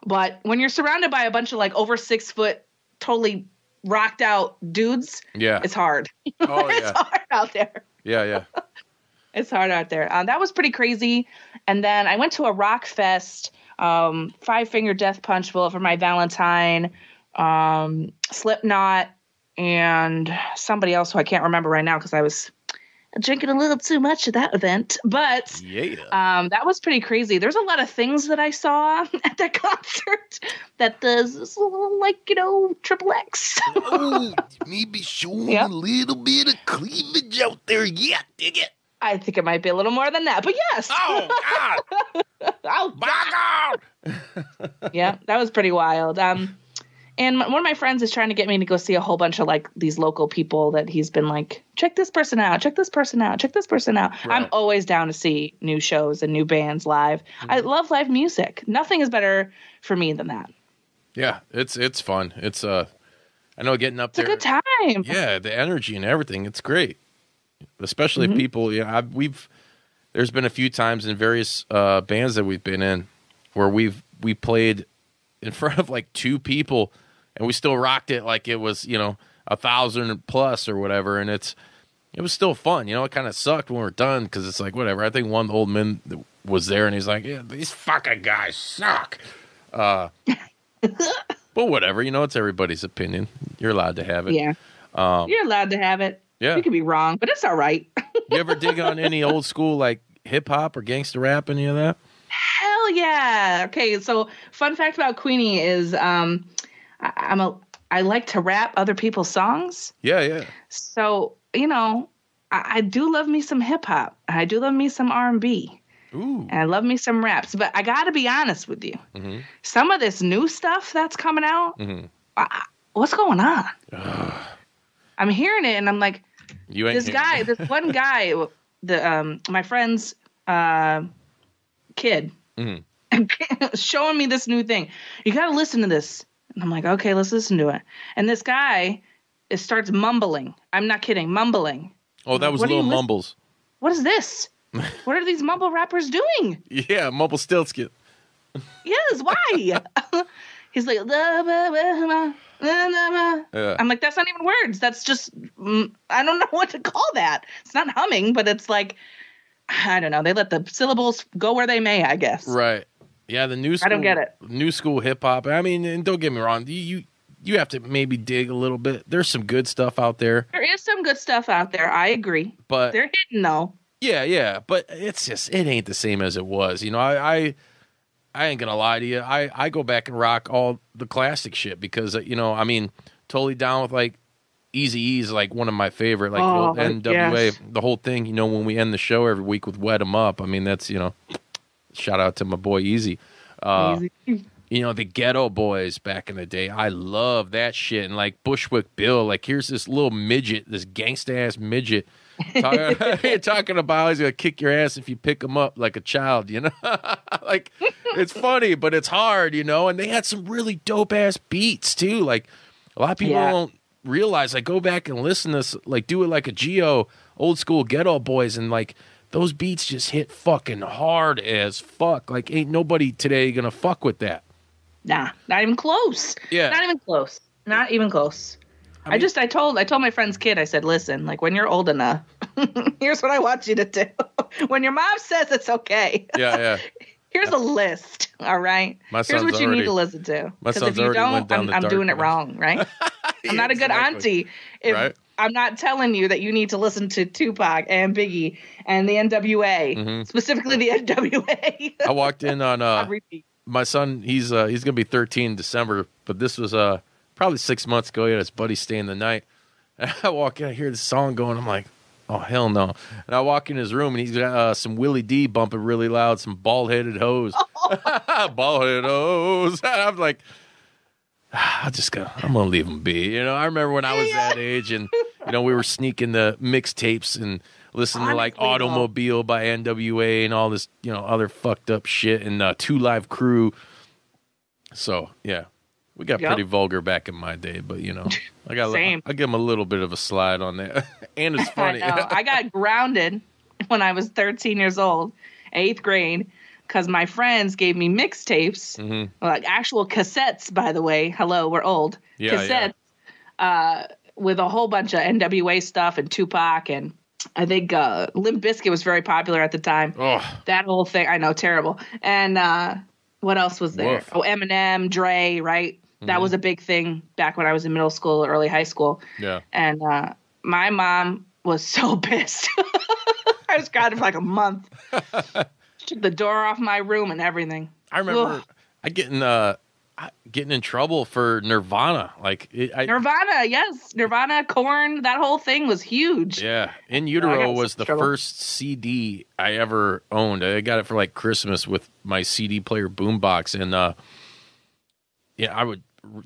But when you're surrounded by a bunch of like over 6 foot, totally rocked out dudes, it's hard. Oh, it's hard out there. Yeah. It's hard out there. That was pretty crazy. And then I went to a rock fest, 5 Finger Death Punch Bullet for my Valentine, Slipknot, and somebody else who I can't remember right now because I was drinking a little too much at that event. But that was pretty crazy. There's a lot of things that I saw at that concert that does like, triple X. Maybe showing a little bit of cleavage out there. Yeah, dig it. I think it might be a little more than that, but yes. Oh, God. Oh, God. Yeah, that was pretty wild. And one of my friends is trying to get me to go see a whole bunch of like these local people that he's been like, check this person out, check this person out, check this person out. Right. I'm always down to see new shows and new bands live. Mm-hmm. I love live music. Nothing is better for me than that. Yeah, it's fun. It's I know getting up there. It's a good time. Yeah, the energy and everything. It's great. Especially if people, there's been a few times in various bands that we've been in where we played in front of like 2 people and we still rocked it like it was 1,000 plus or whatever, and it was still fun. It kind of sucked when we were done because it's like whatever. I think one old man was there and he's like, yeah, these fucking guys suck. But whatever, it's everybody's opinion. You're allowed to have it. Yeah, you're allowed to have it. Yeah. You could be wrong, but it's all right. You ever dig on any old school like hip hop or gangster rap, any of that? Hell yeah. Okay, so fun fact about Queenie is I like to rap other people's songs. Yeah. So, I do love me some hip hop. I do love me some R&B. Ooh. And I love me some raps, but I got to be honest with you. Mm-hmm. Some of this new stuff that's coming out, what's going on? I'm hearing it and I'm like, this one guy, my friend's kid, showing me this new thing. You got to listen to this. And I'm like, okay, let's listen to it. And this guy starts mumbling. I'm not kidding, mumbling. Oh, that was Little Mumbles. What is this? What are these mumble rappers doing? Yeah, Mumble Stiltskin. Yes, why? He's like, yeah. I'm like, that's not even words. That's just, I don't know what to call that. It's not humming, but it's like, I don't know. They let the syllables go where they may, I guess. Right. Yeah, the new school. I don't get it. New school hip hop. I mean, and don't get me wrong. You have to maybe dig a little bit. There's some good stuff out there. There is some good stuff out there. I agree. But they're hidden though. Yeah. But it ain't the same as it was. I ain't gonna lie to you. I go back and rock all the classic shit because totally down with like Eazy-E's like one of my favorite, like NWA, yes. The whole thing. When we end the show every week with "Wet 'Em Up," I mean that's shout out to my boy Eazy. You know, the Ghetto Boys back in the day. I love that shit. And like Bushwick Bill, like here's this little midget, this gangsta-ass midget talking about he's going to kick your ass if you pick him up like a child, you know? Like, it's funny, but it's hard, you know? And they had some really dope-ass beats, too. Like, a lot of people don't realize, like, go back and listen to this, like, do it like a Geo, old school Ghetto Boys, and, like, those beats just hit fucking hard as fuck. Like, ain't nobody today going to fuck with that. Nah, not even close. Yeah. Not even close. Not even close. I told my friend's kid, I said, listen, like when you're old enough, here's what I want you to do. When your mom says it's okay. Yeah. Here's a list, all right? Here's what you need to listen to. Because if you don't, I'm doing it wrong, right? I'm not a good auntie if I'm not telling you that you need to listen to Tupac and Biggie and the NWA, specifically the NWA. I walked in on my son. He's going to be 13 in December, but this was probably 6 months ago. He had his buddy staying the night. And I walk in, I hear this song going. I'm like, oh, hell no. And I walk in his room, and he's got some Willie D bumping really loud, some bald-headed hoes. Bald-headed hoes. And I'm like, I'm going to leave him be. You know, I remember when I was that age, and, you know, we were sneaking the mixtapes and listening to, like, Automobile by NWA and all this, you know, other fucked up shit, and Two Live Crew. So, yeah. We got pretty vulgar back in my day, but, you know, I give him a little bit of a slide on that. And it's funny. I got grounded when I was 13 years old, 8th grade, because my friends gave me mixtapes, like actual cassettes, by the way. Hello, we're old. Cassettes with a whole bunch of NWA stuff and Tupac, and I think Limp Bizkit was very popular at the time. Oh. That whole thing, I know, terrible. And what else was there? Woof. Oh, Eminem, Dre, right? That was a big thing back when I was in middle school, early high school. Yeah. And my mom was so pissed. I was grounded for like a month. She took the door off my room and everything. I remember getting in trouble for Nirvana. Nirvana, yes. Nirvana, Korn, that whole thing was huge. Yeah. In Utero was the first CD I ever owned. I got it for like Christmas with my CD player boombox. And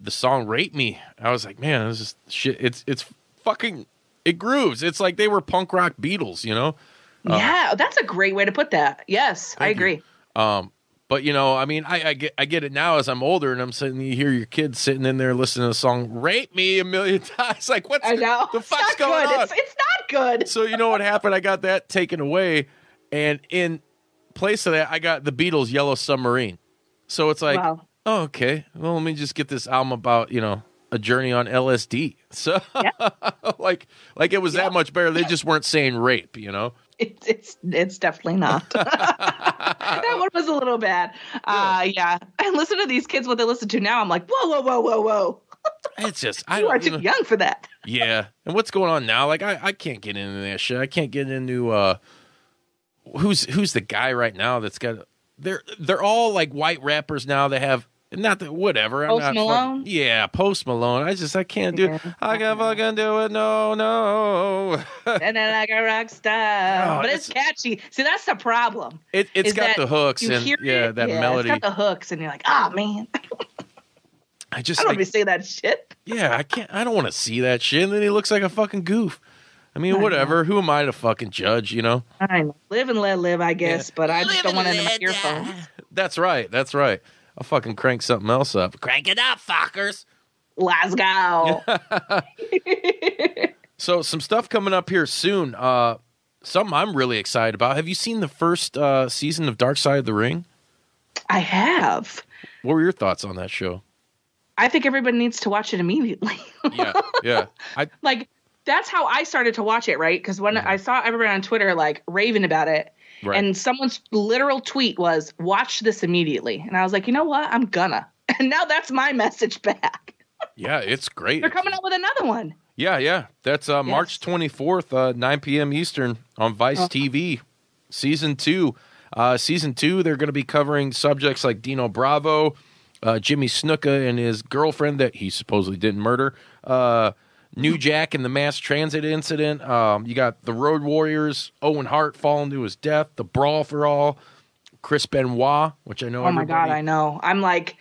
the song Rape Me. I was like, man, this is shit. It's fucking, it grooves. It's like they were punk rock Beatles, you know? Yeah, that's a great way to put that. Yes, I agree. But, you know, I mean, I get it now as I'm older, and you hear your kids sitting in there listening to the song Rape Me a million times. Like, the fuck's going on? It's not good. So, you know what happened? I got that taken away, and in place of that, I got the Beatles' Yellow Submarine. So it's like, oh, okay, well, let me just get this album about, you know, a journey on LSD. So, like it was that much better. They just weren't saying rape, you know? It's definitely not. That one was a little bad. I listen to these kids, what they listen to now. I'm like, whoa. It's just, you are too young for that. Yeah. And what's going on now? Like, I can't get into that shit. I can't get into, who's the guy right now that's got, they're all like white rappers now. They have, not that, whatever. Post Malone? Post Malone. I can't do it. I can fucking do it. No. And then like a rock star. But it's catchy. See, that's the problem. It's got the hooks and that melody. It's got the hooks and you're like, oh, man. I don't want to say that shit. Yeah, I don't want to see that shit. And then he looks like a fucking goof. I mean, whatever. Who am I to fucking judge, you know? I know. Live and let live, I guess. But I just don't want it in my earphones. That's right. I'll fucking crank something else up. Crank it up, fuckers. Let's go. So some stuff coming up here soon. Something I'm really excited about. Have you seen the first season of Dark Side of the Ring? I have. What were your thoughts on that show? I think everybody needs to watch it immediately. Yeah. That's how I started to watch it, right? Because when I saw everybody on Twitter like raving about it, and someone's literal tweet was, watch this immediately. And I was like, you know what? I'm gonna. And now that's my message back. Yeah, it's great. They're coming out with another one. Yeah. That's March 24th, 9 p.m. Eastern on Vice TV. Season 2. Season 2, they're going to be covering subjects like Dino Bravo, Jimmy Snuka and his girlfriend that he supposedly didn't murder, New Jack and the mass transit incident. You got the Road Warriors, Owen Hart falling to his death, the Brawl for All, Chris Benoit, which I know. Oh my God, I know. I'm like,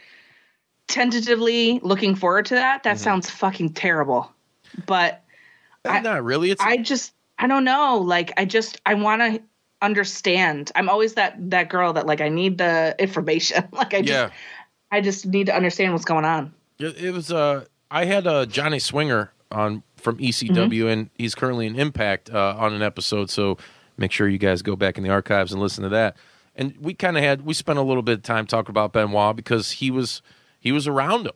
tentatively looking forward to that. That sounds fucking terrible. But not really. I don't know. Like, I want to understand. I'm always that girl that, like, I need the information. Like, I just need to understand what's going on. It was, I had Johnny Swinger on from ECW, and he's currently in Impact on an episode. So make sure you guys go back in the archives and listen to that. And we spent a little bit of time talking about Benoit because he was around him,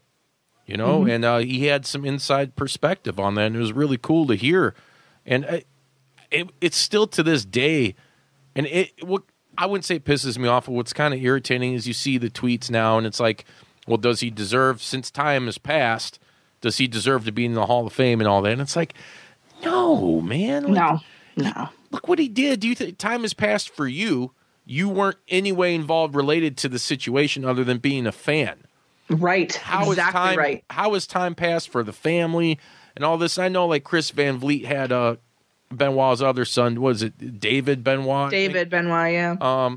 you know, and he had some inside perspective on that, and it was really cool to hear. And it's still to this day, and what I wouldn't say it pisses me off, but what's kind of irritating is you see the tweets now, and it's like, well, does he deserve, since time has passed, does he deserve to be in the Hall of Fame and all that? And it's like, no, man. Like, no. Look what he did. Do you think time has passed for you? You weren't any way involved related to the situation other than being a fan. Right. Right. How has time passed for the family and all this? I know, like, Chris Van Vliet had Benoit's other son. Was it David Benoit? David Benoit, yeah.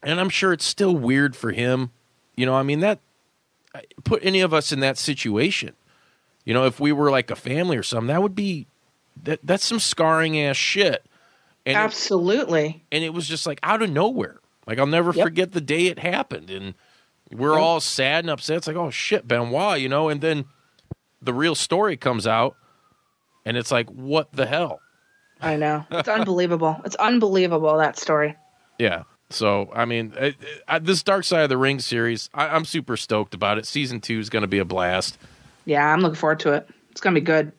And I'm sure it's still weird for him. You know, I mean, that put any of us in that situation. You know, if we were like a family or something, that would be that's some scarring ass shit. And absolutely. It was just like out of nowhere. Like, I'll never forget the day it happened, and we're all sad and upset. It's like, oh shit, Benoit, you know. And then the real story comes out, and it's like, what the hell? I know. It's unbelievable. It's unbelievable, that story. Yeah. So, I mean, this Dark Side of the Ring series, I'm super stoked about it. Season 2 is going to be a blast. Yeah, I'm looking forward to it. It's going to be good.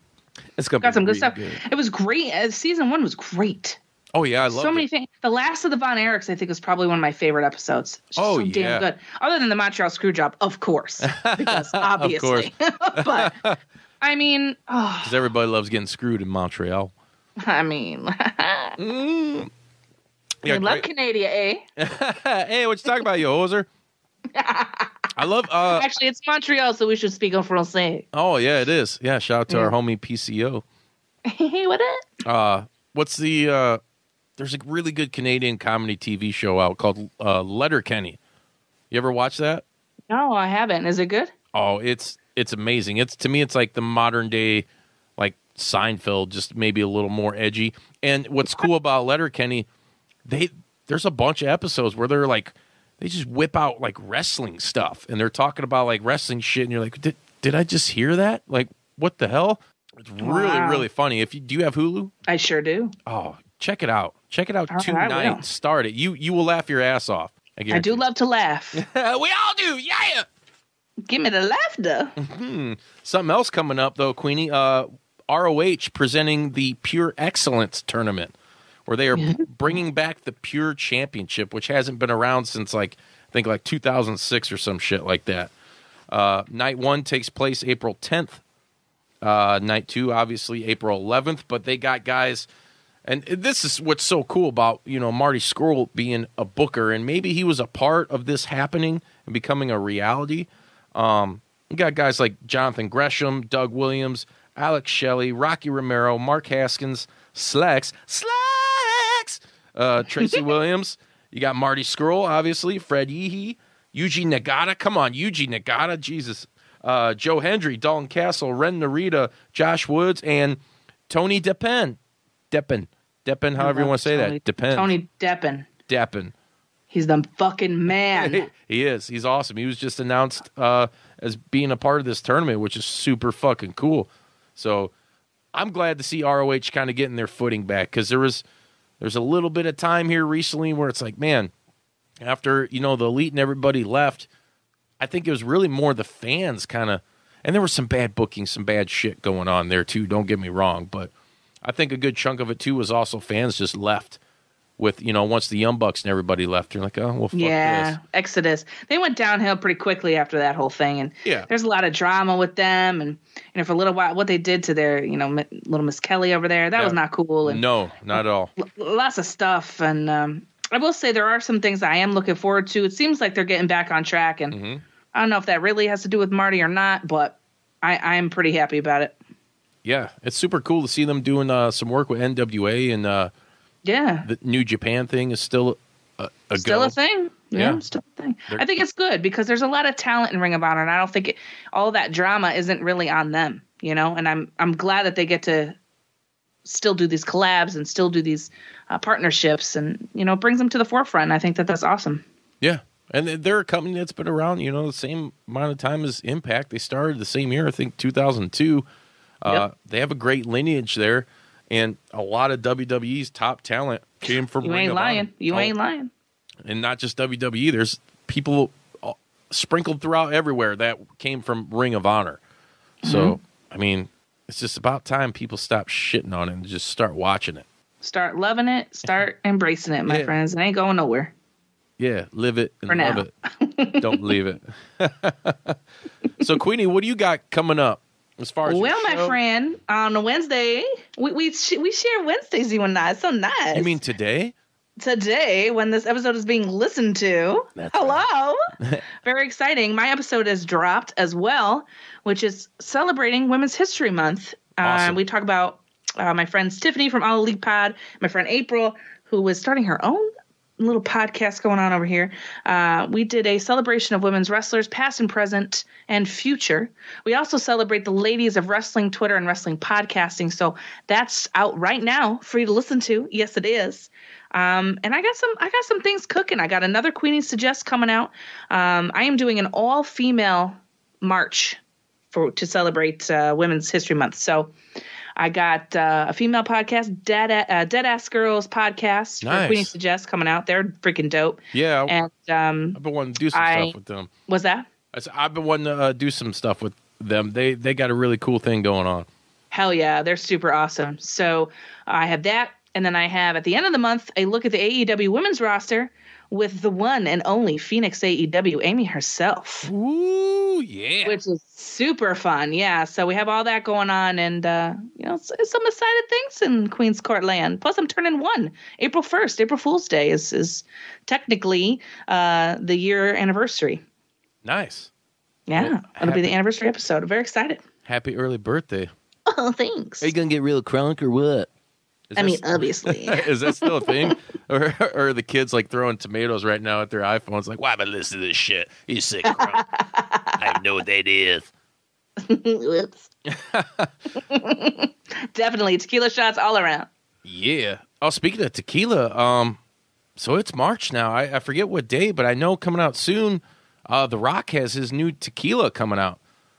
It's going to be some good really stuff. Good. It was great. Season 1 was great. Oh, yeah, I love it. So many things. The Last of the Von Erichs, I think, was probably one of my favorite episodes. It's so damn good. Other than the Montreal Screwjob, of course. Because obviously. But, I mean, because everybody loves getting screwed in Montreal. I mean, yeah, you love Canada, eh? Hey, what you talking about, you hoser? I love. Actually, it's Montreal, so we should speak en français. Oh yeah, it is. Yeah, shout out to our homie PCO. Hey, what up? What's the? There's a really good Canadian comedy TV show out called Letterkenny. You ever watch that? No, I haven't. Is it good? Oh, it's amazing. To me, it's like the modern day, like Seinfeld, just maybe a little more edgy. And what's cool about Letterkenny, there's a bunch of episodes where they just whip out like wrestling stuff, and they're talking about like wrestling shit, and you're like, did I just hear that? Like, what the hell? It's really, really funny. Do you have Hulu? I sure do. Oh, check it out. Check it out All right, tonight. Start it. You will laugh your ass off. I do love to laugh. We all do. Yeah. Give me the laughter. Something else coming up though, Queenie. ROH presenting the Pure Excellence tournament, where they are bringing back the Pure Championship, which hasn't been around since I think 2006 or some shit like that. Night 1 takes place April 10th. Night 2, obviously, April 11th. But they got guys, and this is what's so cool about, Marty Scurll being a booker, and maybe he was a part of this happening and becoming a reality. You got guys like Jonathan Gresham, Doug Williams, Alex Shelley, Rocky Romero, Mark Haskins, Slacks, Tracy Williams. You got Marty Scurll, obviously, Fred Yeehee, Yuji Nagata. Come on, Yuji Nagata, Jesus. Joe Hendry, Dalton Castle, Ren Narita, Josh Woods, and Tony Deppen. Deppen, however you want to say that. Deppen. Tony Deppen. He's the fucking man. He is. He's awesome. He was just announced as being a part of this tournament, which is super fucking cool. So I'm glad to see ROH kind of getting their footing back, because there's a little bit of time here recently where it's like, man, after, the Elite and everybody left, I think it was really more the fans kind of, and there was some bad booking, some bad shit going on there too, don't get me wrong, but I think a good chunk of it too was also fans just left with, once the Young Bucks and everybody left, they're like, oh, well, fuck this. Exodus. They went downhill pretty quickly after that whole thing, and there's a lot of drama with them, and for a little while, what they did to their, little Miss Kelly over there, that was not cool. And no, not at all. Lots of stuff, and I will say there are some things I am looking forward to. It seems like they're getting back on track, and I don't know if that really has to do with Marty or not, but I'm pretty happy about it. Yeah, it's super cool to see them doing some work with NWA, and the New Japan thing is still a thing. Yeah, still a thing. I think it's good because there's a lot of talent in Ring of Honor, and I don't think all that drama isn't really on them, you know. And I'm glad that they get to still do these collabs and still do these partnerships, and you know, brings them to the forefront. I think that's awesome. Yeah, and they're a company that's been around, you know, the same amount of time as Impact. They started the same year, I think, 2002. Yep. They have a great lineage there, and a lot of WWE's top talent came from Ring of Honor. You ain't lying. And not just WWE. There's people sprinkled throughout everywhere that came from Ring of Honor. So, I mean, it's just about time people stop shitting on it and just start watching it. Start loving it. Start embracing it, my friends. It ain't going nowhere. Yeah, live it and For love now. it. Don't leave it. So, Queenie, what do you got coming up as far as Well, your show? my friend, on a Wednesday, we share Wednesdays, you and I. It's so nice. You mean today? Today, when this episode is being listened to. That's Hello. Very exciting. My episode is dropped as well, which is celebrating Women's History Month. Awesome. We talk about my friends Tiffany from All Elite Pod, my friend April, who was starting her own little podcast going on over here. We did a celebration of women's wrestlers, past and present and future. We also celebrate the ladies of wrestling Twitter and wrestling podcasting. So that's out right now for you to listen to. Yes, it is. And I got some things cooking. I got another Queenie Suggest coming out. I am doing an all female march to celebrate Women's History Month. So I got a female podcast, Dead Ass Girls podcast Nice. for Queenie Suggest coming out. They're freaking dope. Yeah. And I've been wanting to do some stuff with them. What's that? I've been wanting to do some stuff with them. They got a really cool thing going on. Hell yeah, they're super awesome. So I have that, and then I have at the end of the month a look at the AEW women's roster with the one and only Phoenix AEW, Amy herself. Ooh, yeah. Which is super fun. Yeah, so we have all that going on, and you know, some excited things in Queens Court land. Plus, I'm turning one. April 1st, April Fool's Day is technically the year anniversary. Nice. Yeah, Well, it'll be the anniversary episode. I'm very excited. Happy early birthday. Oh, thanks. Are you going to get real crunk or what? Obviously. Is that still a thing? or are the kids like throwing tomatoes right now at their iPhones? Like, why am I listening to this shit? You sick crunk. I know what that is. Whoops. Definitely tequila shots all around. Yeah. Oh, speaking of tequila, so it's March now. I forget what day, but I know coming out soon, The Rock has his new tequila coming out.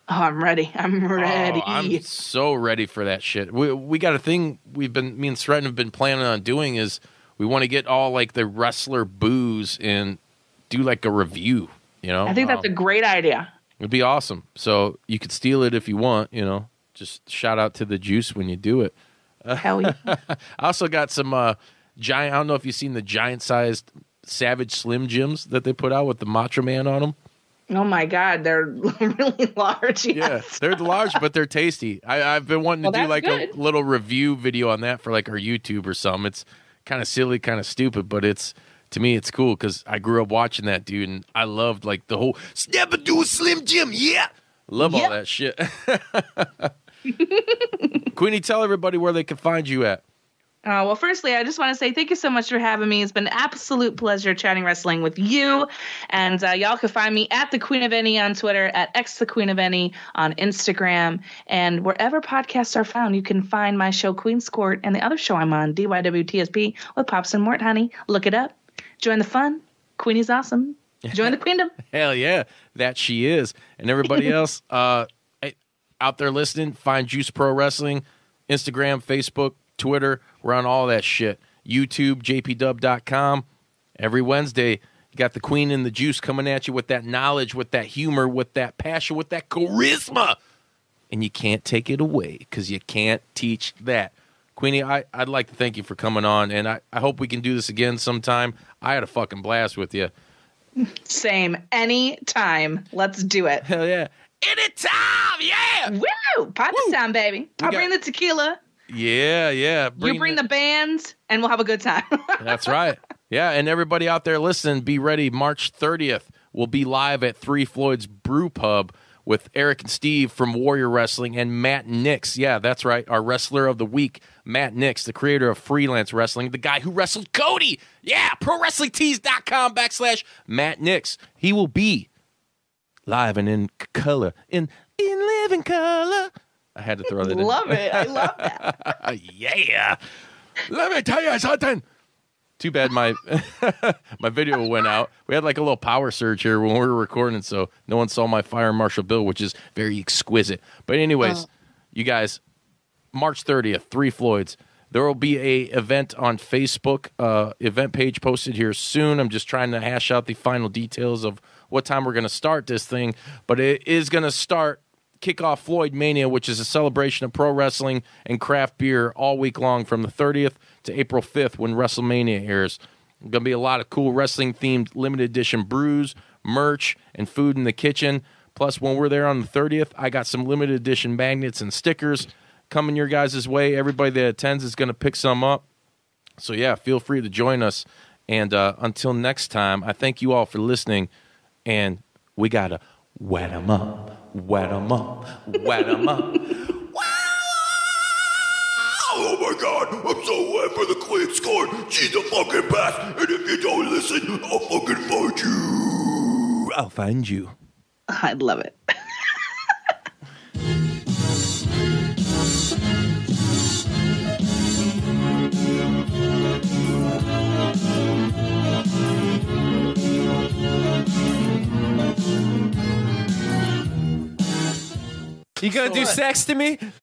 Oh, I'm ready. I'm ready. Oh, I'm so ready for that shit. We got a thing me and Stratton have been planning on doing is we want to get all like the wrestler booze and do like a review, you know? I think that's a great idea. It'd be awesome. So you could steal it if you want, you know. Just shout out to the juice when you do it. Hell yeah. I also got some giant, I don't know if you've seen the giant-sized Savage Slim Jims that they put out with the Macho Man on them. Oh my God, they're really large. Yes. Yeah, they're large, but they're tasty. I've been wanting to do like a little review video on that for like our YouTube or something. It's kind of silly, kind of stupid, but to me, it's cool because I grew up watching that dude, and I loved like the whole never do a Slim Jim. Yeah, love all that shit. Queenie, tell everybody where they can find you at. Well, firstly, I just want to say thank you so much for having me. It's been an absolute pleasure chatting wrestling with you. And y'all can find me at The Queen of Any on Twitter, at XTheQueenofAny on Instagram. And wherever podcasts are found, you can find my show, Queen's Court, and the other show I'm on, DYWTSP, with Pops and Mort, honey. Look it up. Join the fun. Queenie's awesome. Join the queendom. Hell yeah, that she is. And everybody else out there listening, find Juice Pro Wrestling, Instagram, Facebook, Twitter. We're on all that shit. YouTube, jpdub.com. Every Wednesday, you got the Queen and the Juice coming at you with that knowledge, with that humor, with that passion, with that charisma. And you can't take it away because you can't teach that. Queenie, I'd like to thank you for coming on, and I hope we can do this again sometime. I had a fucking blast with you. Same. Anytime. Let's do it. Hell yeah. Anytime, yeah. Woo! Party time, baby. I'll bring the tequila. Yeah. You bring the band, and we'll have a good time. That's right. Yeah, and everybody out there listening, be ready. March 30th, we'll be live at 3 Floyds Brew Pub with Eric and Steve from Warrior Wrestling and Matt Knicks. Yeah, that's right, our wrestler of the week, Matt Knicks, the creator of Freelance Wrestling, the guy who wrestled Cody. Yeah, ProWrestlingTees.com/Matt Knicks. He will be live and in color, in living color. I had to throw that in. Love it. I love that. Yeah. Let me tell you something. Too bad my my video went out. We had like a little power surge here when we were recording, so no one saw my Fire Marshal Bill, which is very exquisite. But anyways, you guys, March 30th, 3 Floyds. There will be a event on Facebook, event page posted here soon. I'm just trying to hash out the final details of what time we're going to start this thing. But it is going to start Kickoff Floyd Mania, which is a celebration of pro wrestling and craft beer all week long from the 30th to April 5th when WrestleMania airs. Going to be a lot of cool wrestling-themed limited edition brews, merch, and food in the kitchen. Plus, when we're there on the 30th, I got some limited edition magnets and stickers coming your guys' way. Everybody that attends is going to pick some up. So, yeah, feel free to join us. And until next time, I thank you all for listening. And we got to wet 'em up. Wet 'em up, wet 'em up. Oh my God, I'm so wet for the clean score. She's a fucking best. And if you don't listen, I'll fucking find you. I'll find you. I love it. You gonna do sex to me?